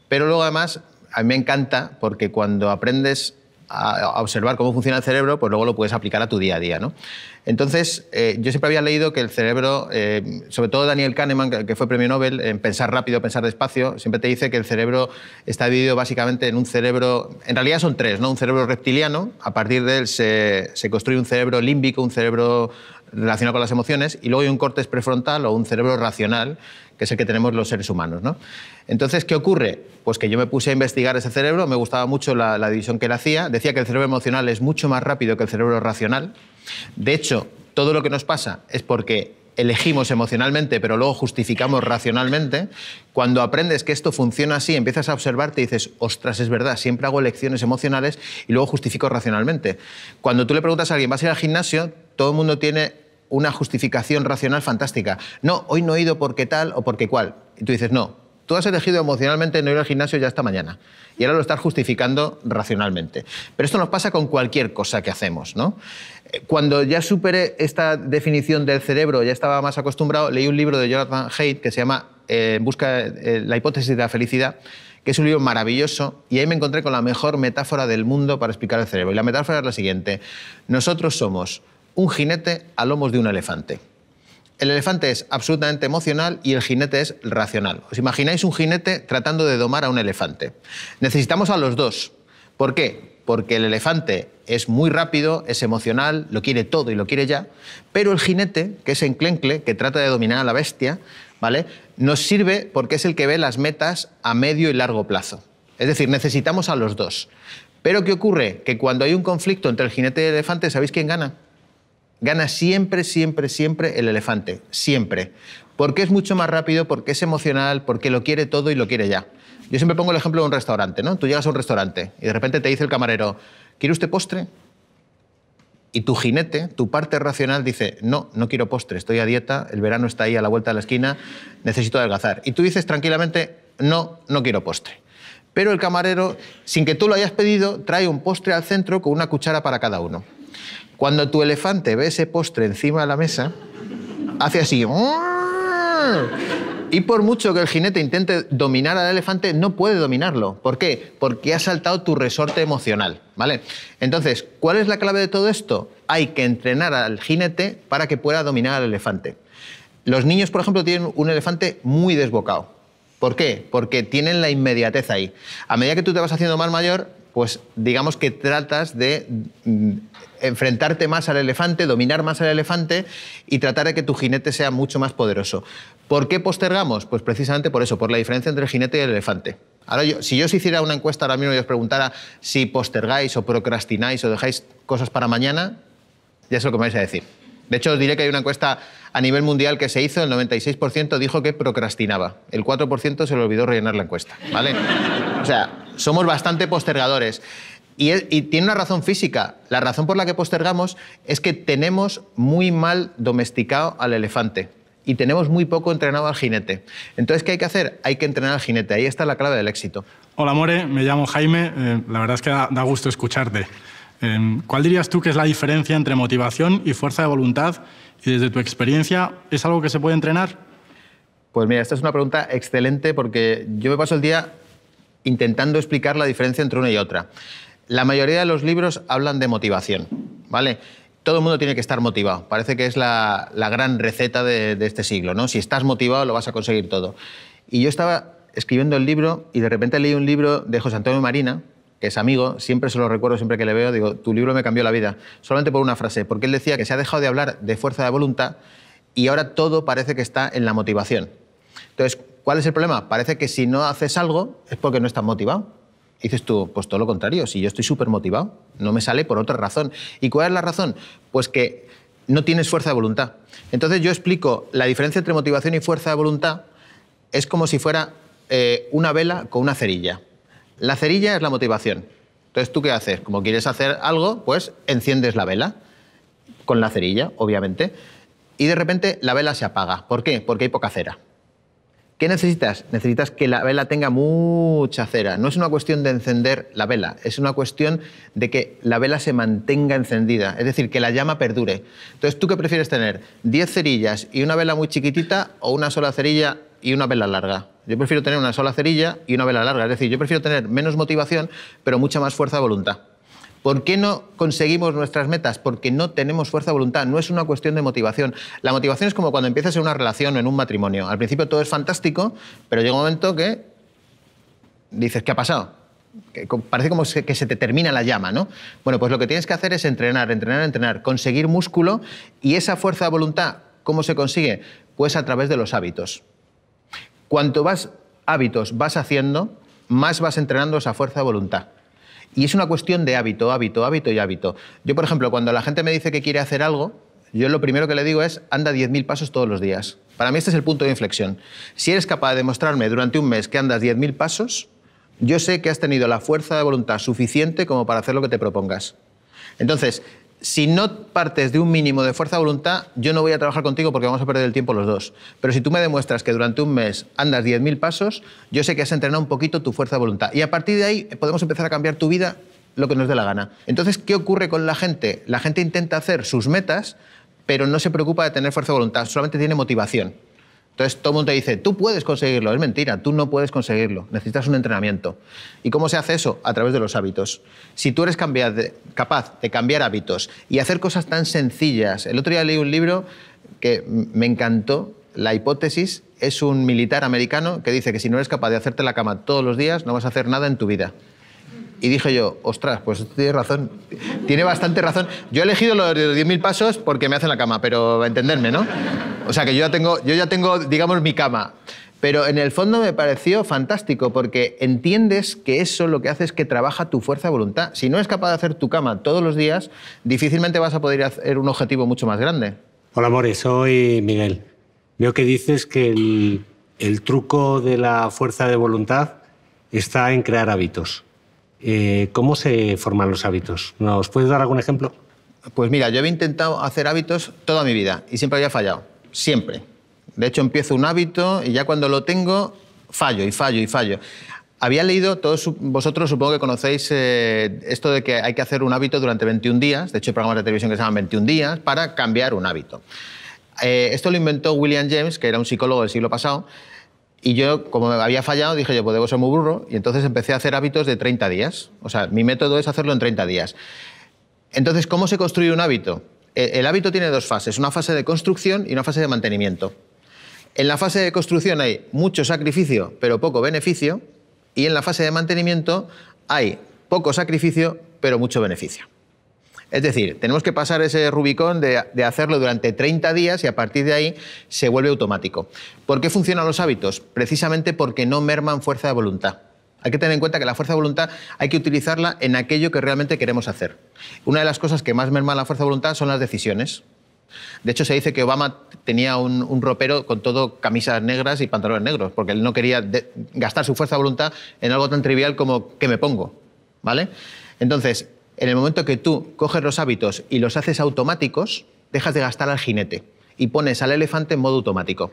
Pero luego además, a mí me encanta porque cuando aprendes a observar cómo funciona el cerebro, pues luego lo puedes aplicar a tu día a día, ¿no? Entonces, yo siempre había leído que el cerebro, sobre todo Daniel Kahneman, que fue premio Nobel, en Pensar rápido, pensar despacio, siempre te dice que el cerebro está dividido básicamente en un cerebro, en realidad son tres, ¿no? Un cerebro reptiliano, a partir de él se construye un cerebro límbico, un cerebro relacionado con las emociones, y luego hay un córtex prefrontal o un cerebro racional, que es el que tenemos los seres humanos, ¿no? Entonces, ¿qué ocurre? Pues que yo me puse a investigar ese cerebro, me gustaba mucho la división que él hacía, decía que el cerebro emocional es mucho más rápido que el cerebro racional. De hecho, todo lo que nos pasa es porque elegimos emocionalmente, pero luego justificamos racionalmente. Cuando aprendes que esto funciona así, empiezas a observarte y dices, ostras, es verdad, siempre hago elecciones emocionales y luego justifico racionalmente. Cuando tú le preguntas a alguien, ¿vas a ir al gimnasio? Todo el mundo tiene una justificación racional fantástica. No, hoy no he ido porque tal o porque cual. Y tú dices, no, tú has elegido emocionalmente no ir al gimnasio ya esta mañana. Y ahora lo estás justificando racionalmente. Pero esto nos pasa con cualquier cosa que hacemos, ¿no? Cuando ya superé esta definición del cerebro, ya estaba más acostumbrado, leí un libro de Jonathan Haidt que se llama En busca de la hipótesis de la felicidad, que es un libro maravilloso, y ahí me encontré con la mejor metáfora del mundo para explicar el cerebro. Y la metáfora es la siguiente. Nosotros somos un jinete a lomos de un elefante. El elefante es absolutamente emocional y el jinete es racional. ¿Os imagináis un jinete tratando de domar a un elefante? Necesitamos a los dos. ¿Por qué? Porque el elefante es muy rápido, es emocional, lo quiere todo y lo quiere ya, pero el jinete, que es enclencle, que trata de dominar a la bestia, ¿vale?, nos sirve porque es el que ve las metas a medio y largo plazo. Es decir, necesitamos a los dos. Pero ¿qué ocurre? Que cuando hay un conflicto entre el jinete y el elefante, ¿sabéis quién gana? Gana siempre, siempre, siempre el elefante. Siempre. Porque es mucho más rápido, porque es emocional, porque lo quiere todo y lo quiere ya. Yo siempre pongo el ejemplo de un restaurante, ¿no? Tú llegas a un restaurante y de repente te dice el camarero, ¿quiere usted postre? Y tu jinete, tu parte racional dice, no, no quiero postre, estoy a dieta, el verano está ahí a la vuelta de la esquina, necesito adelgazar. Y tú dices tranquilamente, no, no quiero postre. Pero el camarero, sin que tú lo hayas pedido, trae un postre al centro con una cuchara para cada uno. Cuando tu elefante ve ese postre encima de la mesa, hace así. Y por mucho que el jinete intente dominar al elefante, no puede dominarlo. ¿Por qué? Porque ha saltado tu resorte emocional, ¿vale? Entonces, ¿cuál es la clave de todo esto? Hay que entrenar al jinete para que pueda dominar al elefante. Los niños, por ejemplo, tienen un elefante muy desbocado. ¿Por qué? Porque tienen la inmediatez ahí. A medida que tú te vas haciendo más mayor, pues digamos que tratas de enfrentarte más al elefante, dominar más al elefante y tratar de que tu jinete sea mucho más poderoso. ¿Por qué postergamos? Pues precisamente por eso, por la diferencia entre el jinete y el elefante. Ahora, si yo os hiciera una encuesta ahora mismo y os preguntara si postergáis o procrastináis o dejáis cosas para mañana, ya sé lo que me vais a decir. De hecho, os diré que hay una encuesta a nivel mundial que se hizo, el 96% dijo que procrastinaba. El 4% se le olvidó rellenar la encuesta, ¿vale? O sea, somos bastante postergadores. Y tiene una razón física. La razón por la que postergamos es que tenemos muy mal domesticado al elefante y tenemos muy poco entrenado al jinete. Entonces, ¿qué hay que hacer? Hay que entrenar al jinete. Ahí está la clave del éxito. Hola, More, me llamo Jaime. La verdad es que da gusto escucharte. ¿Cuál dirías tú que es la diferencia entre motivación y fuerza de voluntad? Y desde tu experiencia, ¿es algo que se puede entrenar? Pues mira, esta es una pregunta excelente porque yo me paso el día intentando explicar la diferencia entre una y otra. La mayoría de los libros hablan de motivación, ¿vale? Todo el mundo tiene que estar motivado. Parece que es la gran receta de este siglo, ¿no? Si estás motivado lo vas a conseguir todo. Y yo estaba escribiendo el libro y de repente leí un libro de José Antonio Marina, que es amigo, siempre se lo recuerdo siempre que le veo, digo, tu libro me cambió la vida, solamente por una frase, porque él decía que se ha dejado de hablar de fuerza de voluntad y ahora todo parece que está en la motivación. Entonces, ¿cuál es el problema? Parece que si no haces algo es porque no estás motivado. Y dices tú, pues todo lo contrario, si yo estoy súper motivado, no me sale por otra razón. ¿Y cuál es la razón? Pues que no tienes fuerza de voluntad. Entonces yo explico la diferencia entre motivación y fuerza de voluntad, es como si fuera una vela con una cerilla. La cerilla es la motivación. Entonces, ¿tú qué haces? Como quieres hacer algo, pues enciendes la vela con la cerilla, obviamente, y de repente la vela se apaga. ¿Por qué? Porque hay poca cera. ¿Qué necesitas? Necesitas que la vela tenga mucha cera. No es una cuestión de encender la vela, es una cuestión de que la vela se mantenga encendida, es decir, que la llama perdure. Entonces, ¿tú qué prefieres tener? ¿10 cerillas y una vela muy chiquitita o una sola cerilla y una vela larga? Yo prefiero tener una sola cerilla y una vela larga, es decir, yo prefiero tener menos motivación, pero mucha más fuerza de voluntad. ¿Por qué no conseguimos nuestras metas? Porque no tenemos fuerza de voluntad, no es una cuestión de motivación. La motivación es como cuando empiezas en una relación o en un matrimonio. Al principio todo es fantástico, pero llega un momento que dices, ¿qué ha pasado? Que parece como que se te termina la llama, ¿no? Bueno, pues lo que tienes que hacer es entrenar, entrenar, entrenar, conseguir músculo, y esa fuerza de voluntad, ¿cómo se consigue? Pues a través de los hábitos. Cuanto más hábitos vas haciendo, más vas entrenando esa fuerza de voluntad. Y es una cuestión de hábito, hábito, hábito y hábito. Yo, por ejemplo, cuando la gente me dice que quiere hacer algo, yo lo primero que le digo es, anda 10.000 pasos todos los días. Para mí este es el punto de inflexión. Si eres capaz de demostrarme durante un mes que andas 10.000 pasos, yo sé que has tenido la fuerza de voluntad suficiente como para hacer lo que te propongas. Entonces, si no partes de un mínimo de fuerza de voluntad, yo no voy a trabajar contigo porque vamos a perder el tiempo los dos. Pero si tú me demuestras que durante un mes andas 10.000 pasos, yo sé que has entrenado un poquito tu fuerza de voluntad. Y a partir de ahí podemos empezar a cambiar tu vida lo que nos dé la gana. Entonces, ¿qué ocurre con la gente? La gente intenta hacer sus metas, pero no se preocupa de tener fuerza de voluntad, solamente tiene motivación. Entonces todo el mundo te dice, tú puedes conseguirlo. Es mentira, tú no puedes conseguirlo. Necesitas un entrenamiento. ¿Y cómo se hace eso? A través de los hábitos. Si tú eres capaz de cambiar hábitos y hacer cosas tan sencillas. El otro día leí un libro que me encantó. La hipótesis es un militar americano que dice que si no eres capaz de hacerte la cama todos los días, no vas a hacer nada en tu vida. Y dije yo, ostras, pues tiene razón, tiene bastante razón. Yo he elegido los 10.000 pasos porque me hacen la cama, pero entenderme, ¿no? O sea que yo ya tengo, digamos, mi cama. Pero en el fondo me pareció fantástico porque entiendes que eso lo que hace es que trabaja tu fuerza de voluntad. Si no eres capaz de hacer tu cama todos los días, difícilmente vas a poder hacer un objetivo mucho más grande. Hola, More, soy Miguel. Veo que dices que el truco de la fuerza de voluntad está en crear hábitos. ¿Cómo se forman los hábitos? ¿Nos puedes dar algún ejemplo? Pues mira, yo he intentado hacer hábitos toda mi vida y siempre había fallado, siempre. De hecho, empiezo un hábito y ya cuando lo tengo, fallo y fallo y fallo. Había leído, todos vosotros supongo que conocéis esto de que hay que hacer un hábito durante 21 días, de hecho hay programas de televisión que se llaman 21 días, para cambiar un hábito. Esto lo inventó William James, que era un psicólogo del siglo pasado, y yo, como había fallado, dije yo, pues debo ser muy burro, y entonces empecé a hacer hábitos de 30 días. O sea, mi método es hacerlo en 30 días. Entonces, ¿cómo se construye un hábito? El hábito tiene dos fases, una fase de construcción y una fase de mantenimiento. En la fase de construcción hay mucho sacrificio, pero poco beneficio, y en la fase de mantenimiento hay poco sacrificio, pero mucho beneficio. Es decir, tenemos que pasar ese Rubicón de hacerlo durante 30 días y a partir de ahí se vuelve automático. ¿Por qué funcionan los hábitos? Precisamente porque no merman fuerza de voluntad. Hay que tener en cuenta que la fuerza de voluntad hay que utilizarla en aquello que realmente queremos hacer. Una de las cosas que más merman la fuerza de voluntad son las decisiones. De hecho, se dice que Obama tenía un ropero con todo camisas negras y pantalones negros, porque él no quería gastar su fuerza de voluntad en algo tan trivial como ¿qué me pongo? ¿Vale? Entonces, en el momento que tú coges los hábitos y los haces automáticos, dejas de gastar al jinete y pones al elefante en modo automático.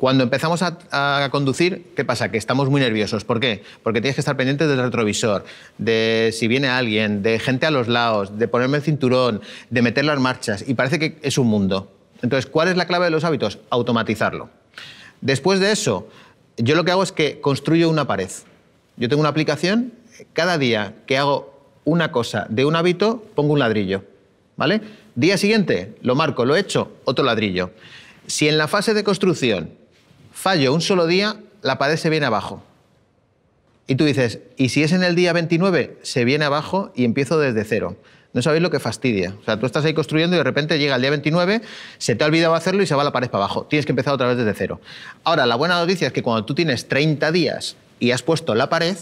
Cuando empezamos a conducir, ¿qué pasa? Que estamos muy nerviosos. ¿Por qué? Porque tienes que estar pendiente del retrovisor, de si viene alguien, de gente a los lados, de ponerme el cinturón, de meter las marchas, y parece que es un mundo. Entonces, ¿cuál es la clave de los hábitos? Automatizarlo. Después de eso, yo lo que hago es que construyo una pared. Yo tengo una aplicación, cada día que hago una cosa de un hábito, pongo un ladrillo, ¿vale? Día siguiente, lo marco, lo he hecho, otro ladrillo. Si en la fase de construcción fallo un solo día, la pared se viene abajo. Y tú dices, ¿y si es en el día 29? Se viene abajo y empiezo desde cero. No sabéis lo que fastidia. O sea, tú estás ahí construyendo y de repente llega el día 29, se te ha olvidado hacerlo y se va la pared para abajo. Tienes que empezar otra vez desde cero. Ahora, la buena noticia es que cuando tú tienes 30 días y has puesto la pared,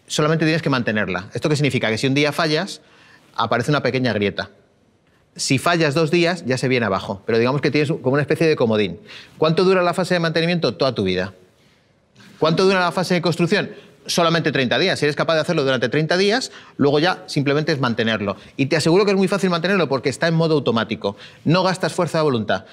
solamente tienes que mantenerla. ¿Esto qué significa? Que si un día fallas, aparece una pequeña grieta. Si fallas 2 días, ya se viene abajo. Pero digamos que tienes como una especie de comodín. ¿Cuánto dura la fase de mantenimiento? Toda tu vida. ¿Cuánto dura la fase de construcción? Solamente 30 días. Si eres capaz de hacerlo durante 30 días, luego ya simplemente es mantenerlo. Y te aseguro que es muy fácil mantenerlo porque está en modo automático. No gastas fuerza de voluntad.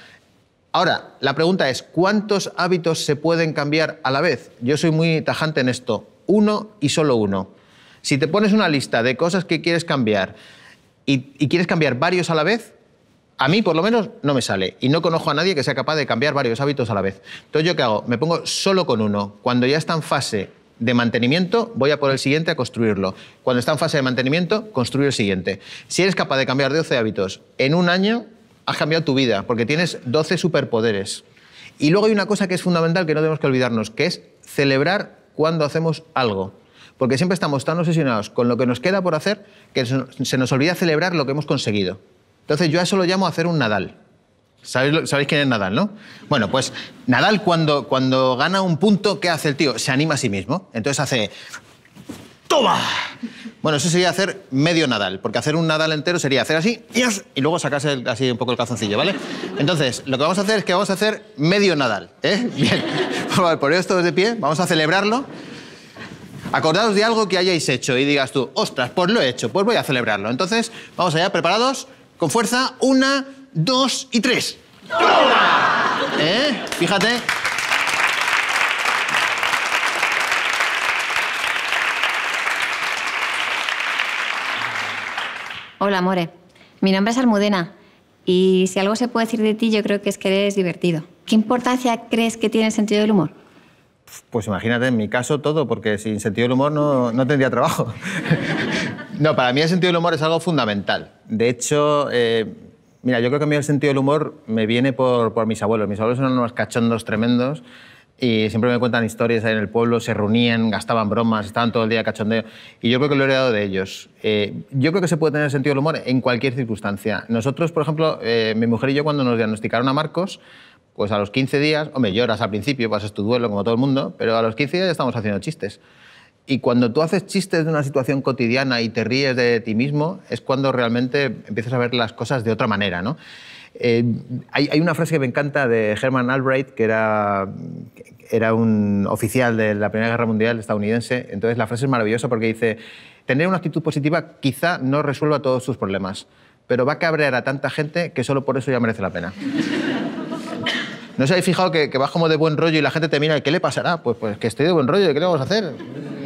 Ahora, la pregunta es, ¿cuántos hábitos se pueden cambiar a la vez? Yo soy muy tajante en esto. 1 y solo 1. Si te pones una lista de cosas que quieres cambiar y quieres cambiar varios a la vez, a mí, por lo menos, no me sale. Y no conozco a nadie que sea capaz de cambiar varios hábitos a la vez. Entonces, ¿yo qué hago? Me pongo solo con uno. Cuando ya está en fase de mantenimiento, voy a por el siguiente a construirlo. Cuando está en fase de mantenimiento, construyo el siguiente. Si eres capaz de cambiar 12 hábitos en un año, has cambiado tu vida, porque tienes 12 superpoderes. Y luego hay una cosa que es fundamental que no tenemos que olvidarnos, que es celebrar cuando hacemos algo. Porque siempre estamos tan obsesionados con lo que nos queda por hacer que se nos olvida celebrar lo que hemos conseguido. Entonces yo a eso lo llamo hacer un Nadal. ¿Sabéis quién es Nadal, no? Bueno, pues Nadal cuando gana un punto, ¿qué hace el tío? Se anima a sí mismo. Entonces hace... ¡Toma! Bueno, eso sería hacer medio Nadal, porque hacer un Nadal entero sería hacer así y luego sacarse así un poco el calzoncillo, ¿vale? Entonces, lo que vamos a hacer es que vamos a hacer medio Nadal, ¿eh? Bien. Poneros todos de pie, vamos a celebrarlo. Acordaos de algo que hayáis hecho y digas tú, ostras, pues lo he hecho, pues voy a celebrarlo. Entonces, vamos allá, preparados, con fuerza, 1, 2 y 3. ¡Toma! Fíjate. Hola, More. Mi nombre es Almudena y si algo se puede decir de ti, yo creo que es que eres divertido. ¿Qué importancia crees que tiene el sentido del humor? Pues imagínate, en mi caso todo, porque sin sentido del humor no tendría trabajo. No, para mí el sentido del humor es algo fundamental. De hecho, mira, yo creo que a mí el sentido del humor me viene por mis abuelos. Mis abuelos eran unos cachondos tremendos y siempre me cuentan historias ahí en el pueblo, se reunían, gastaban bromas, estaban todo el día cachondeo. Y yo creo que lo he heredado de ellos. Yo creo que se puede tener sentido del humor en cualquier circunstancia. Nosotros, por ejemplo, mi mujer y yo, cuando nos diagnosticaron a Marcos, pues a los 15 días, hombre, lloras al principio, pasas tu duelo como todo el mundo, pero a los 15 días ya estamos haciendo chistes. Y cuando tú haces chistes de una situación cotidiana y te ríes de ti mismo, es cuando realmente empiezas a ver las cosas de otra manera, ¿no? Hay una frase que me encanta de Herman Albright, que era un oficial de la Primera Guerra Mundial estadounidense. Entonces la frase es maravillosa porque dice, tener una actitud positiva quizá no resuelva todos tus problemas, pero va a cabrear a tanta gente que solo por eso ya merece la pena. ¿No os habéis fijado que vas como de buen rollo y la gente te mira y ¿qué le pasará? Pues que estoy de buen rollo, ¿qué le vamos a hacer?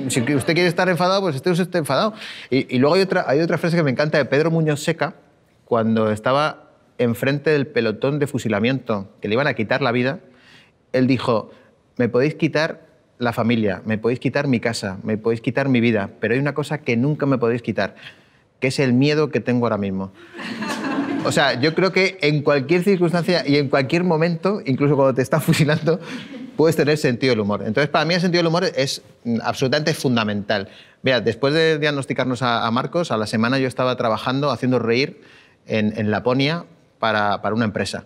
Si usted quiere estar enfadado, pues usted enfadado. Y luego hay otra frase que me encanta de Pedro Muñoz Seca, cuando estaba enfrente del pelotón de fusilamiento, que le iban a quitar la vida, él dijo, me podéis quitar la familia, me podéis quitar mi casa, me podéis quitar mi vida, pero hay una cosa que nunca me podéis quitar, que es el miedo que tengo ahora mismo. O sea, yo creo que en cualquier circunstancia y en cualquier momento, incluso cuando te están fusilando, puedes tener sentido del humor. Entonces, para mí el sentido del humor es absolutamente fundamental. Mira, después de diagnosticarnos a Marcos, a la semana yo estaba trabajando, haciendo reír en Laponia para una empresa.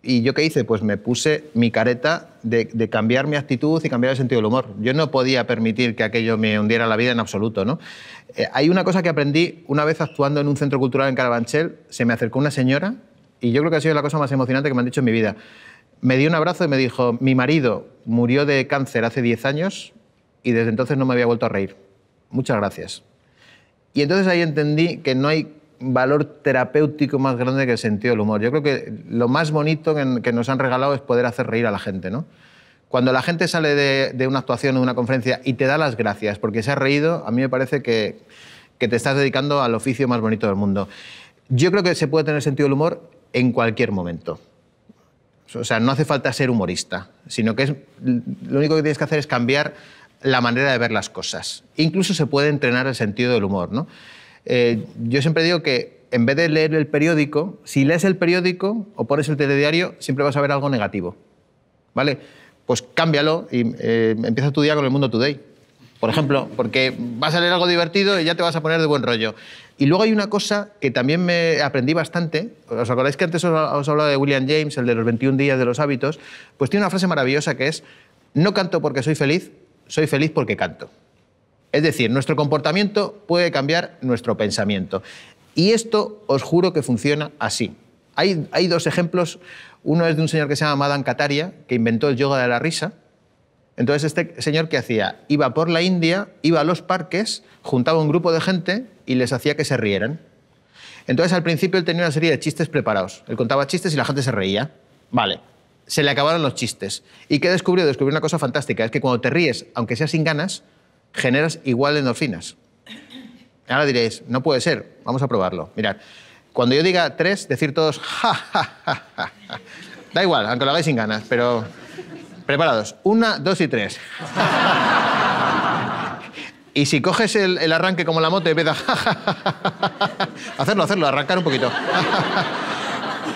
¿Y yo qué hice? Pues me puse mi careta de cambiar mi actitud y cambiar el sentido del humor. Yo no podía permitir que aquello me hundiera la vida en absoluto, ¿no? Hay una cosa que aprendí una vez actuando en un centro cultural en Carabanchel. Se me acercó una señora y yo creo que ha sido la cosa más emocionante que me han dicho en mi vida. Me dio un abrazo y me dijo, mi marido murió de cáncer hace 10 años y desde entonces no me había vuelto a reír. Muchas gracias. Y entonces ahí entendí que no hay valor terapéutico más grande que el sentido del humor. Yo creo que lo más bonito que nos han regalado es poder hacer reír a la gente, ¿no? Cuando la gente sale de una actuación o de una conferencia y te da las gracias porque se ha reído, a mí me parece que te estás dedicando al oficio más bonito del mundo. Yo creo que se puede tener sentido del humor en cualquier momento. O sea, no hace falta ser humorista, sino que lo único que tienes que hacer es cambiar la manera de ver las cosas. Incluso se puede entrenar el sentido del humor, ¿no? Yo siempre digo que en vez de leer el periódico, si lees el periódico o pones el telediario, siempre vas a ver algo negativo, ¿vale? Pues cámbialo y empieza tu día con el Mundo Today, por ejemplo, porque vas a leer algo divertido y ya te vas a poner de buen rollo. Y luego hay una cosa que también me aprendí bastante. ¿Os acordáis que antes os hablaba de William James, el de los 21 días de los hábitos? Pues tiene una frase maravillosa que es: no canto porque soy feliz porque canto. Es decir, nuestro comportamiento puede cambiar nuestro pensamiento. Y esto os juro que funciona así. Hay dos ejemplos. Uno es de un señor que se llama Madan Kataria, que inventó el yoga de la risa. Entonces, este señor, ¿qué hacía? Iba por la India, iba a los parques, juntaba un grupo de gente y les hacía que se rieran. Entonces, al principio, él tenía una serie de chistes preparados. Él contaba chistes y la gente se reía. Vale, se le acabaron los chistes. ¿Y qué descubrió? Descubrió una cosa fantástica. Es que cuando te ríes, aunque sea sin ganas, generas igual endorfinas. Ahora diréis, no puede ser, vamos a probarlo. Mirad, cuando yo diga 3, decir todos ja, ja, ja, ja, ja. Da igual, aunque lo hagáis sin ganas, pero... Preparados. 1, 2 y 3. Y si coges el arranque como la moto y empiezas... hacerlo, arrancar un poquito.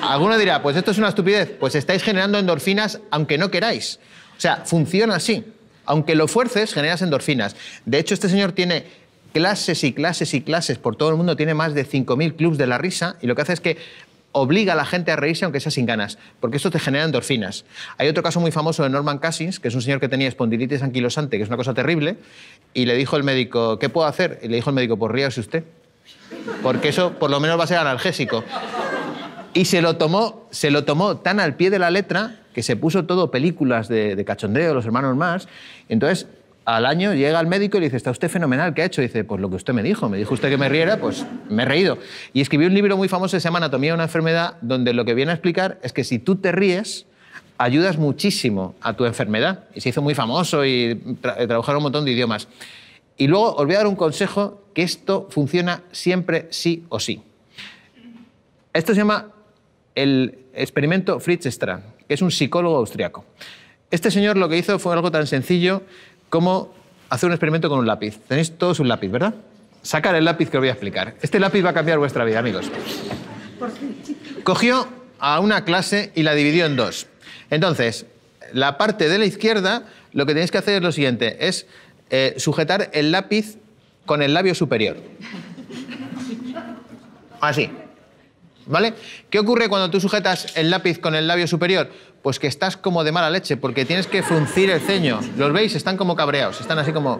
Alguno dirá, pues esto es una estupidez. Pues estáis generando endorfinas aunque no queráis. O sea, funciona así. Aunque lo fuerces, generas endorfinas. De hecho, este señor tiene clases y clases y clases por todo el mundo. Tiene más de 5.000 clubs de la risa. Y lo que hace es que obliga a la gente a reírse aunque sea sin ganas, porque esto te genera endorfinas. Hay otro caso muy famoso de Norman Cousins, que es un señor que tenía espondilitis anquilosante, que es una cosa terrible, y le dijo el médico, ¿qué puedo hacer? Y le dijo el médico, pues ríase usted, porque eso por lo menos va a ser analgésico. Y se lo tomó tan al pie de la letra que se puso todo películas de cachondeo, los hermanos Marx. Entonces, al año llega al médico y le dice, está usted fenomenal, ¿qué ha hecho? Y dice, pues lo que usted me dijo usted que me riera, pues me he reído. Y escribió un libro muy famoso que se llama Anatomía de una enfermedad, donde lo que viene a explicar es que si tú te ríes, ayudas muchísimo a tu enfermedad. Y se hizo muy famoso y trabajaron un montón de idiomas. Y luego os voy a dar un consejo, que esto funciona siempre sí o sí. Esto se llama el experimento Fritz Strassmann, que es un psicólogo austriaco. Este señor lo que hizo fue algo tan sencillo como hacer un experimento con un lápiz. Tenéis todos un lápiz, ¿verdad? Sacar el lápiz que os voy a explicar. Este lápiz va a cambiar vuestra vida, amigos. Cogió a una clase y la dividió en dos. Entonces, la parte de la izquierda, lo que tenéis que hacer es lo siguiente, es sujetar el lápiz con el labio superior. Así. ¿Vale? ¿Qué ocurre cuando tú sujetas el lápiz con el labio superior? Pues que estás como de mala leche, porque tienes que fruncir el ceño. ¿Los veis? Están como cabreados, están así como...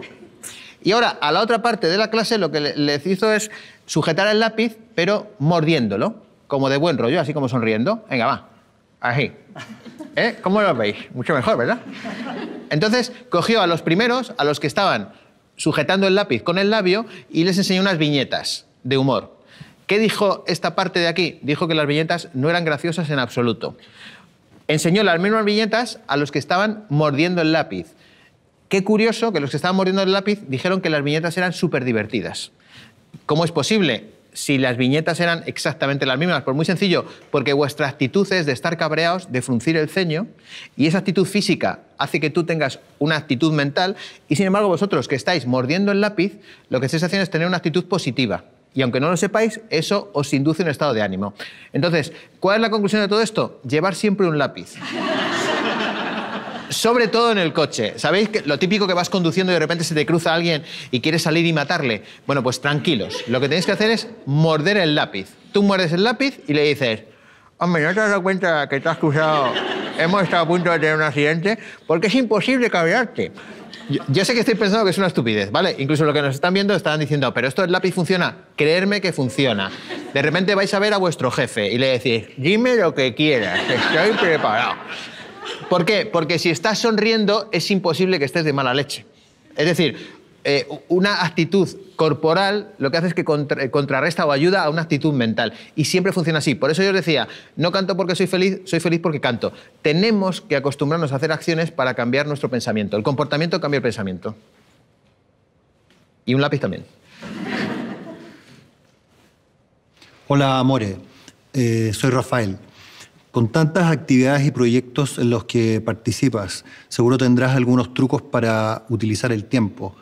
Y ahora, a la otra parte de la clase, lo que les hizo es sujetar el lápiz, pero mordiéndolo, como de buen rollo, así como sonriendo. Venga, va. Así. ¿Cómo lo veis? Mucho mejor, ¿verdad? Entonces, cogió a los primeros, a los que estaban sujetando el lápiz con el labio, y les enseñó unas viñetas de humor. ¿Qué dijo esta parte de aquí? Dijo que las viñetas no eran graciosas en absoluto. Enseñó las mismas viñetas a los que estaban mordiendo el lápiz. Qué curioso que los que estaban mordiendo el lápiz dijeron que las viñetas eran súper divertidas. ¿Cómo es posible? Si las viñetas eran exactamente las mismas. Pues muy sencillo, porque vuestra actitud es de estar cabreados, de fruncir el ceño, y esa actitud física hace que tú tengas una actitud mental, y sin embargo vosotros que estáis mordiendo el lápiz, lo que estáis haciendo es tener una actitud positiva. Y aunque no lo sepáis, eso os induce un estado de ánimo. Entonces, ¿cuál es la conclusión de todo esto? Llevar siempre un lápiz. Sobre todo en el coche. ¿Sabéis que lo típico que vas conduciendo y de repente se te cruza alguien y quieres salir y matarle? Bueno, pues tranquilos. Lo que tenéis que hacer es morder el lápiz. Tú muerdes el lápiz y le dices, hombre, ¿no te has dado cuenta que te has cruzado? Hemos estado a punto de tener un accidente porque es imposible cabrearte. Yo sé que estoy pensando que es una estupidez, ¿vale? Incluso lo que nos están viendo están diciendo, pero esto del lápiz funciona. Creerme que funciona. De repente vais a ver a vuestro jefe y le decís, dime lo que quieras, estoy preparado. ¿Por qué? Porque si estás sonriendo es imposible que estés de mala leche. Es decir, una actitud corporal lo que hace es que contrarresta o ayuda a una actitud mental. Y siempre funciona así. Por eso yo os decía, no canto porque soy feliz porque canto. Tenemos que acostumbrarnos a hacer acciones para cambiar nuestro pensamiento. El comportamiento cambia el pensamiento. Y un lápiz también. Hola, Amore. Soy Rafael. Con tantas actividades y proyectos en los que participas, seguro tendrás algunos trucos para utilizar el tiempo.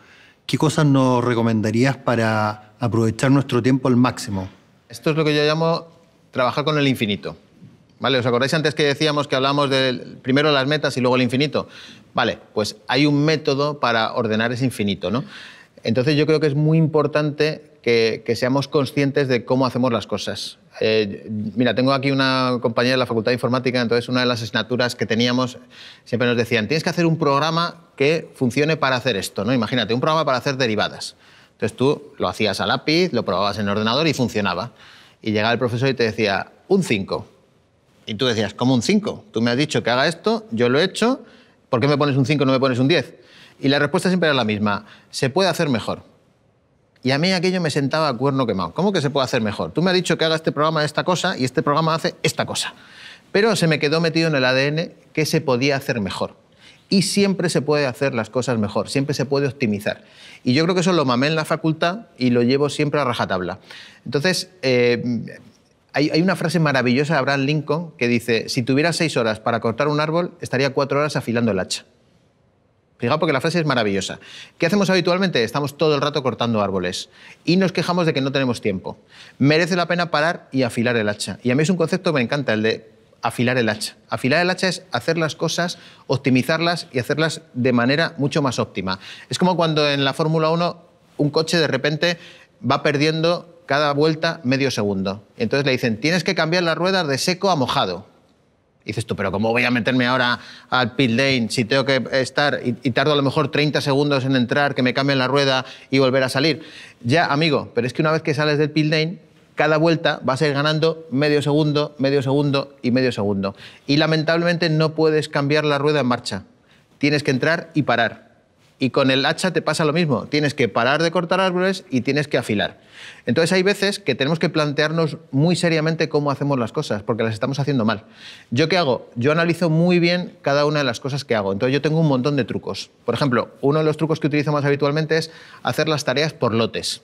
¿Qué cosas nos recomendarías para aprovechar nuestro tiempo al máximo? Esto es lo que yo llamo trabajar con el infinito. ¿Vale? ¿Os acordáis antes que decíamos que hablamos de primero las metas y luego el infinito? Vale, pues hay un método para ordenar ese infinito, ¿no? Entonces yo creo que es muy importante que seamos conscientes de cómo hacemos las cosas. Mira, tengo aquí una compañera de la Facultad de Informática, entonces una de las asignaturas que teníamos siempre nos decían, tienes que hacer un programa que funcione para hacer esto, ¿no? Imagínate, un programa para hacer derivadas. Entonces tú lo hacías a lápiz, lo probabas en el ordenador y funcionaba. Y llegaba el profesor y te decía, un 5. Y tú decías, ¿cómo un 5? Tú me has dicho que haga esto, yo lo he hecho, ¿por qué me pones un 5 y no me pones un 10? Y la respuesta siempre era la misma, se puede hacer mejor. Y a mí aquello me sentaba a cuerno quemado. ¿Cómo que se puede hacer mejor? Tú me has dicho que haga este programa esta cosa y este programa hace esta cosa. Pero se me quedó metido en el ADN que se podía hacer mejor. Y siempre se puede hacer las cosas mejor, siempre se puede optimizar. Y yo creo que eso lo mamé en la facultad y lo llevo siempre a rajatabla. Entonces, hay una frase maravillosa de Abraham Lincoln que dice, si tuviera 6 horas para cortar un árbol, estaría 4 horas afilando el hacha. Fijaos, porque la frase es maravillosa. ¿Qué hacemos habitualmente? Estamos todo el rato cortando árboles y nos quejamos de que no tenemos tiempo. Merece la pena parar y afilar el hacha. Y a mí es un concepto que me encanta, el de afilar el hacha. Afilar el hacha es hacer las cosas, optimizarlas y hacerlas de manera mucho más óptima. Es como cuando en la Fórmula 1 un coche de repente va perdiendo cada vuelta medio segundo. Entonces le dicen, tienes que cambiar las ruedas de seco a mojado. Y dices tú, pero ¿cómo voy a meterme ahora al pit lane si tengo que estar y tardo a lo mejor 30 segundos en entrar, que me cambien la rueda y volver a salir? Ya, amigo, pero es que una vez que sales del pit lane, cada vuelta vas a ir ganando medio segundo y medio segundo. Y lamentablemente no puedes cambiar la rueda en marcha. Tienes que entrar y parar. Y con el hacha te pasa lo mismo. Tienes que parar de cortar árboles y tienes que afilar. Entonces hay veces que tenemos que plantearnos muy seriamente cómo hacemos las cosas, porque las estamos haciendo mal. ¿Yo qué hago? Yo analizo muy bien cada una de las cosas que hago. Entonces yo tengo un montón de trucos. Por ejemplo, uno de los trucos que utilizo más habitualmente es hacer las tareas por lotes.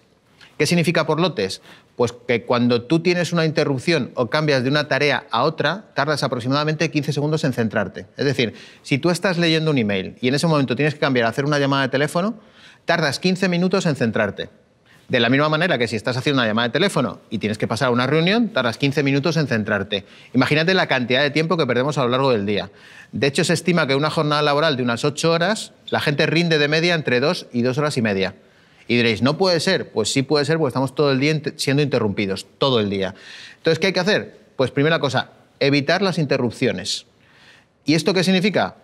¿Qué significa por lotes? Pues que cuando tú tienes una interrupción o cambias de una tarea a otra, tardas aproximadamente 15 segundos en centrarte. Es decir, si tú estás leyendo un email y en ese momento tienes que cambiar a hacer una llamada de teléfono, tardas 15 minutos en centrarte. De la misma manera que si estás haciendo una llamada de teléfono y tienes que pasar a una reunión, tardas 15 minutos en centrarte. Imagínate la cantidad de tiempo que perdemos a lo largo del día. De hecho, se estima que una jornada laboral de unas 8 horas, la gente rinde de media entre 2 y 2 horas y media. Y diréis, ¿no puede ser? Pues sí puede ser, porque estamos todo el día siendo interrumpidos, todo el día. Entonces, ¿qué hay que hacer? Pues primera cosa, evitar las interrupciones. ¿Y esto qué significa?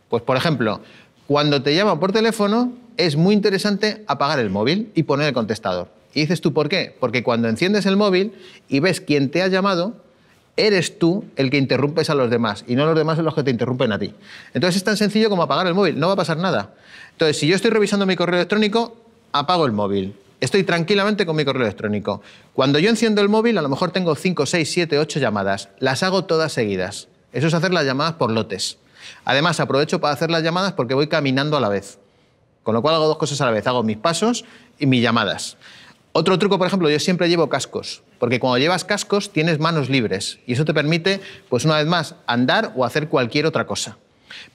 Pues, por ejemplo, cuando te llaman por teléfono, es muy interesante apagar el móvil y poner el contestador. Y dices tú, ¿por qué? Porque cuando enciendes el móvil y ves quién te ha llamado, eres tú el que interrumpes a los demás y no los demás son los que te interrumpen a ti. Entonces es tan sencillo como apagar el móvil, no va a pasar nada. Entonces, si yo estoy revisando mi correo electrónico, apago el móvil. Estoy tranquilamente con mi correo electrónico. Cuando yo enciendo el móvil, a lo mejor tengo 5, 6, 7, 8 llamadas. Las hago todas seguidas. Eso es hacer las llamadas por lotes. Además, aprovecho para hacer las llamadas porque voy caminando a la vez. Con lo cual hago 2 cosas a la vez. Hago mis pasos y mis llamadas. Otro truco, por ejemplo, yo siempre llevo cascos. Porque cuando llevas cascos tienes manos libres. Y eso te permite, pues una vez más, andar o hacer cualquier otra cosa.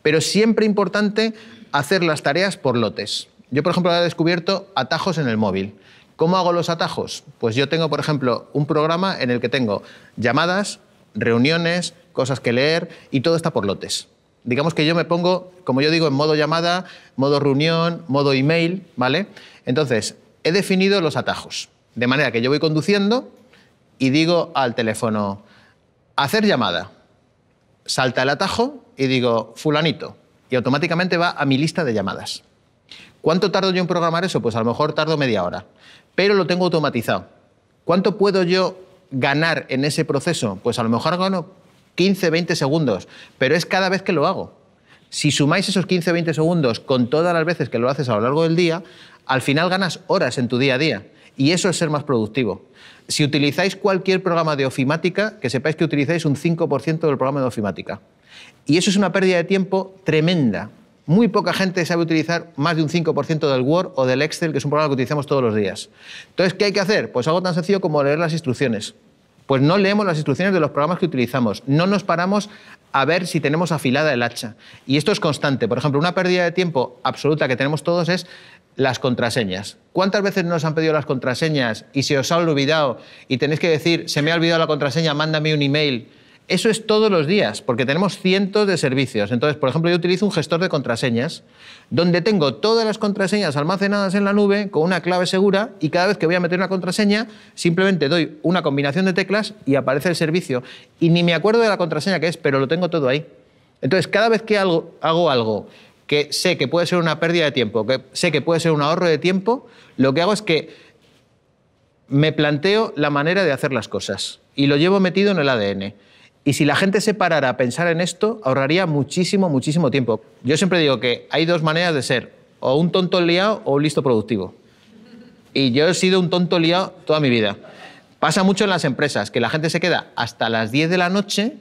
Pero siempre importante hacer las tareas por lotes. Yo, por ejemplo, he descubierto atajos en el móvil. ¿Cómo hago los atajos? Pues yo tengo, por ejemplo, un programa en el que tengo llamadas, reuniones, cosas que leer y todo está por lotes. Digamos que yo me pongo, como yo digo, en modo llamada, modo reunión, modo email, ¿vale? Entonces, he definido los atajos. De manera que yo voy conduciendo y digo al teléfono, hacer llamada. Salta el atajo y digo, fulanito. Y automáticamente va a mi lista de llamadas. ¿Cuánto tardo yo en programar eso? Pues a lo mejor tardo media hora, pero lo tengo automatizado. ¿Cuánto puedo yo ganar en ese proceso? Pues a lo mejor gano 15, 20 segundos, pero es cada vez que lo hago. Si sumáis esos 15, 20 segundos con todas las veces que lo haces a lo largo del día, al final ganas horas en tu día a día. Y eso es ser más productivo. Si utilizáis cualquier programa de ofimática, que sepáis que utilizáis un 5% del programa de ofimática. Y eso es una pérdida de tiempo tremenda. Muy poca gente sabe utilizar más de un 5% del Word o del Excel, que es un programa que utilizamos todos los días. Entonces, ¿qué hay que hacer? Pues algo tan sencillo como leer las instrucciones. Pues no leemos las instrucciones de los programas que utilizamos. No nos paramos a ver si tenemos afilada el hacha. Y esto es constante. Por ejemplo, una pérdida de tiempo absoluta que tenemos todos es las contraseñas. ¿Cuántas veces nos han pedido las contraseñas y se os ha olvidado y tenéis que decir, se me ha olvidado la contraseña, mándame un email? Eso es todos los días, porque tenemos cientos de servicios. Entonces, por ejemplo, yo utilizo un gestor de contraseñas donde tengo todas las contraseñas almacenadas en la nube con una clave segura y cada vez que voy a meter una contraseña simplemente doy una combinación de teclas y aparece el servicio. Y ni me acuerdo de la contraseña que es, pero lo tengo todo ahí. Entonces, cada vez que hago algo que sé que puede ser una pérdida de tiempo, que sé que puede ser un ahorro de tiempo, lo que hago es que me planteo la manera de hacer las cosas y lo llevo metido en el ADN. Y si la gente se parara a pensar en esto, ahorraría muchísimo, muchísimo tiempo. Yo siempre digo que hay dos maneras de ser, o un tonto liado o un listo productivo. Y yo he sido un tonto liado toda mi vida. Pasa mucho en las empresas, que la gente se queda hasta las 10 de la noche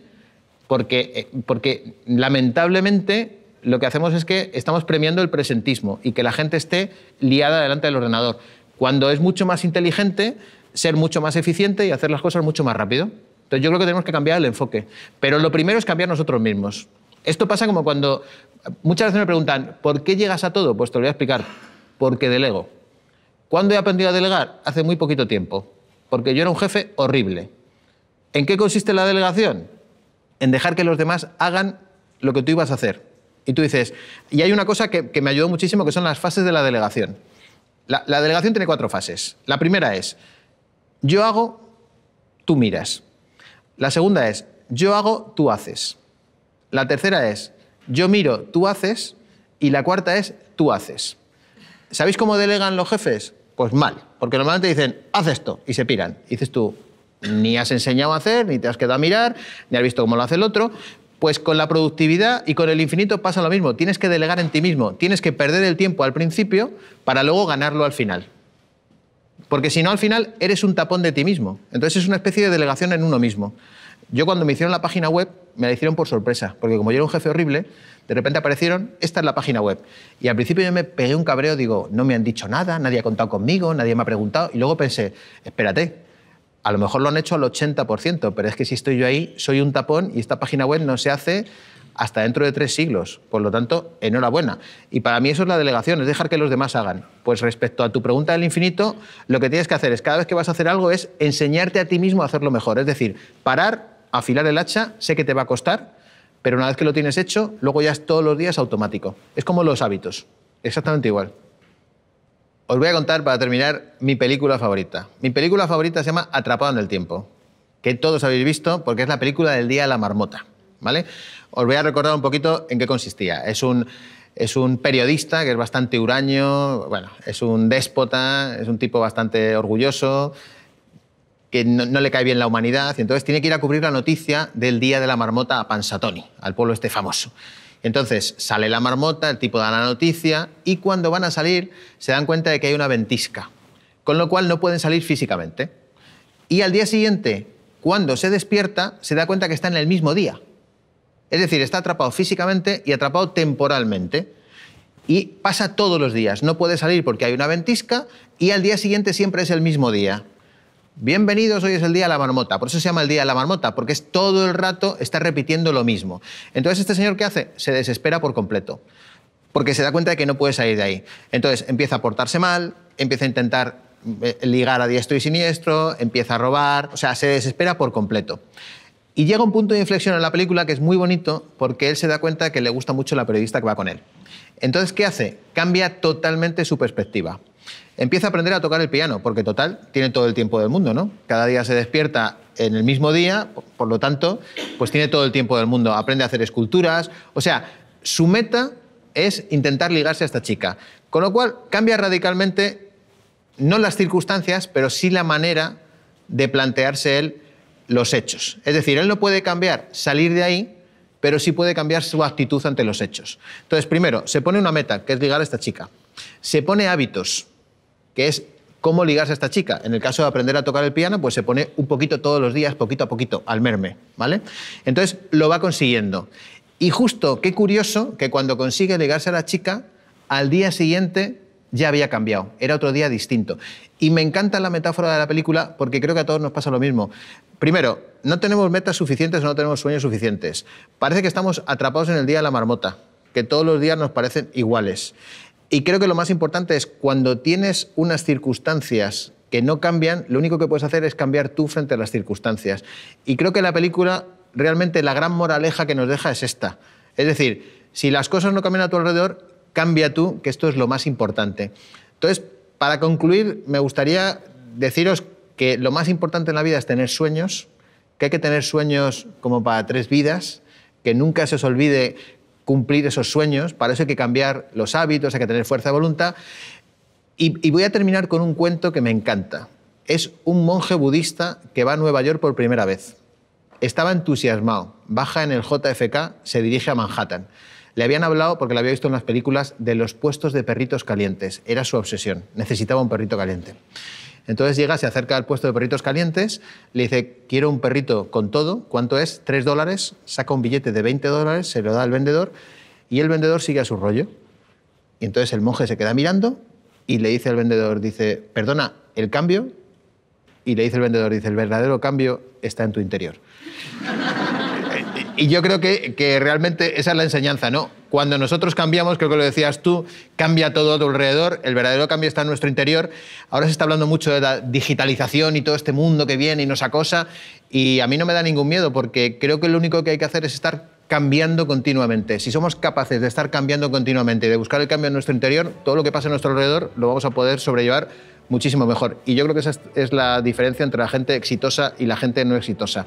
porque lamentablemente lo que hacemos es que estamos premiando el presentismo y que la gente esté liada delante del ordenador, cuando es mucho más inteligente ser mucho más eficiente y hacer las cosas mucho más rápido. Entonces yo creo que tenemos que cambiar el enfoque. Pero lo primero es cambiar nosotros mismos. Esto pasa como cuando muchas veces me preguntan, ¿por qué llegas a todo? Pues te lo voy a explicar. Porque delego. ¿Cuándo he aprendido a delegar? Hace muy poquito tiempo. Porque yo era un jefe horrible. ¿En qué consiste la delegación? En dejar que los demás hagan lo que tú ibas a hacer. Y tú dices, y hay una cosa que me ayudó muchísimo, que son las fases de la delegación. La delegación tiene 4 fases. La primera es, yo hago, tú miras. La segunda es, yo hago, tú haces. La tercera es, yo miro, tú haces. Y la cuarta es, tú haces. ¿Sabéis cómo delegan los jefes? Pues mal, porque normalmente dicen, haz esto, y se piran. Y dices tú, ni has enseñado a hacer, ni te has quedado a mirar, ni has visto cómo lo hace el otro. Pues con la productividad y con el infinito pasa lo mismo. Tienes que delegar en ti mismo, tienes que perder el tiempo al principio para luego ganarlo al final. Porque si no, al final eres un tapón de ti mismo. Entonces es una especie de delegación en uno mismo. Yo cuando me hicieron la página web, me la hicieron por sorpresa, porque como yo era un jefe horrible, de repente aparecieron, esta es la página web. Y al principio yo me pegué un cabreo, digo, no me han dicho nada, nadie ha contado conmigo, nadie me ha preguntado. Y luego pensé, espérate, a lo mejor lo han hecho al 80%, pero es que si estoy yo ahí, soy un tapón y esta página web no se hace hasta dentro de 3 siglos. Por lo tanto, enhorabuena. Y para mí eso es la delegación, es dejar que los demás hagan. Pues respecto a tu pregunta del infinito, lo que tienes que hacer es, cada vez que vas a hacer algo, es enseñarte a ti mismo a hacerlo mejor. Es decir, parar, afilar el hacha, sé que te va a costar, pero una vez que lo tienes hecho, luego ya es todos los días automático. Es como los hábitos, exactamente igual. Os voy a contar, para terminar, mi película favorita. Mi película favorita se llama Atrapado en el tiempo, que todos habéis visto porque es la película del Día de la Marmota, ¿vale? Os voy a recordar un poquito en qué consistía. Es un periodista que es bastante huraño, bueno, es un déspota, es un tipo bastante orgulloso, que no le cae bien la humanidad, y entonces tiene que ir a cubrir la noticia del Día de la Marmota a Pansatoni, al pueblo este famoso. Entonces sale la marmota, el tipo da la noticia y cuando van a salir se dan cuenta de que hay una ventisca, con lo cual no pueden salir físicamente. Y al día siguiente, cuando se despierta, se da cuenta que está en el mismo día. Es decir, está atrapado físicamente y atrapado temporalmente. Y pasa todos los días, no puede salir porque hay una ventisca y al día siguiente siempre es el mismo día. Bienvenidos, hoy es el Día de la Marmota. Por eso se llama el Día de la Marmota, porque es todo el rato está repitiendo lo mismo. Entonces, ¿este señor qué hace? Se desespera por completo, porque se da cuenta de que no puede salir de ahí. Entonces, empieza a portarse mal, empieza a intentar ligar a diestro y siniestro, empieza a robar, o sea, se desespera por completo. Y llega un punto de inflexión en la película que es muy bonito, porque él se da cuenta de que le gusta mucho la periodista que va con él. Entonces, ¿qué hace? Cambia totalmente su perspectiva. Empieza a aprender a tocar el piano, porque total, tiene todo el tiempo del mundo, ¿no? Cada día se despierta en el mismo día, por lo tanto, pues tiene todo el tiempo del mundo. Aprende a hacer esculturas, o sea, su meta es intentar ligarse a esta chica. Con lo cual, cambia radicalmente, no las circunstancias, pero sí la manera de plantearse él los hechos. Es decir, él no puede cambiar, salir de ahí, pero sí puede cambiar su actitud ante los hechos. Entonces, primero, se pone una meta, que es ligar a esta chica. Se pone hábitos. que es cómo ligarse a esta chica. En el caso de aprender a tocar el piano, pues se pone un poquito todos los días, poquito a poquito, al merme, ¿vale? Entonces lo va consiguiendo. Y justo, qué curioso, que cuando consigue ligarse a la chica, al día siguiente ya había cambiado, era otro día distinto. Y me encanta la metáfora de la película porque creo que a todos nos pasa lo mismo. Primero, no tenemos metas suficientes o no tenemos sueños suficientes. Parece que estamos atrapados en el día de la marmota, que todos los días nos parecen iguales. Y creo que lo más importante es cuando tienes unas circunstancias que no cambian, lo único que puedes hacer es cambiar tú frente a las circunstancias. Y creo que la película, realmente la gran moraleja que nos deja es esta. Es decir, si las cosas no cambian a tu alrededor, cambia tú, que esto es lo más importante. Entonces, para concluir, me gustaría deciros que lo más importante en la vida es tener sueños, que hay que tener sueños como para 3 vidas, que nunca se os olvide cumplir esos sueños, para eso hay que cambiar los hábitos, hay que tener fuerza de voluntad. Y voy a terminar con un cuento que me encanta. Es un monje budista que va a Nueva York por primera vez. Estaba entusiasmado, baja en el JFK, se dirige a Manhattan. Le habían hablado, porque lo había visto en las películas, de los puestos de perritos calientes. Era su obsesión, necesitaba un perrito caliente. Entonces llega, se acerca al puesto de perritos calientes, le dice, quiero un perrito con todo, ¿cuánto es? $3, saca un billete de $20, se lo da al vendedor y el vendedor sigue a su rollo. Y entonces el monje se queda mirando y le dice al vendedor, dice, perdona, ¿el cambio? Y le dice el vendedor, dice, el verdadero cambio está en tu interior. Y yo creo que realmente esa es la enseñanza, ¿no? Cuando nosotros cambiamos, creo que lo decías tú, cambia todo a tu alrededor, el verdadero cambio está en nuestro interior. Ahora se está hablando mucho de la digitalización y todo este mundo que viene y nos acosa, y a mí no me da ningún miedo, porque creo que lo único que hay que hacer es estar cambiando continuamente. Si somos capaces de estar cambiando continuamente y de buscar el cambio en nuestro interior, todo lo que pasa a nuestro alrededor lo vamos a poder sobrellevar muchísimo mejor. Y yo creo que esa es la diferencia entre la gente exitosa y la gente no exitosa.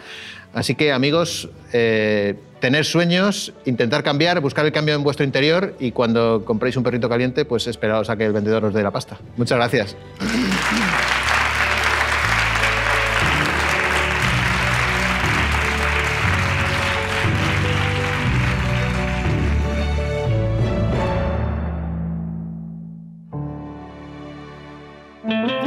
Así que, amigos, tener sueños, intentar cambiar, buscar el cambio en vuestro interior y cuando compréis un perrito caliente, pues esperaos a que el vendedor os dé la pasta. Muchas gracias. Mm-hmm.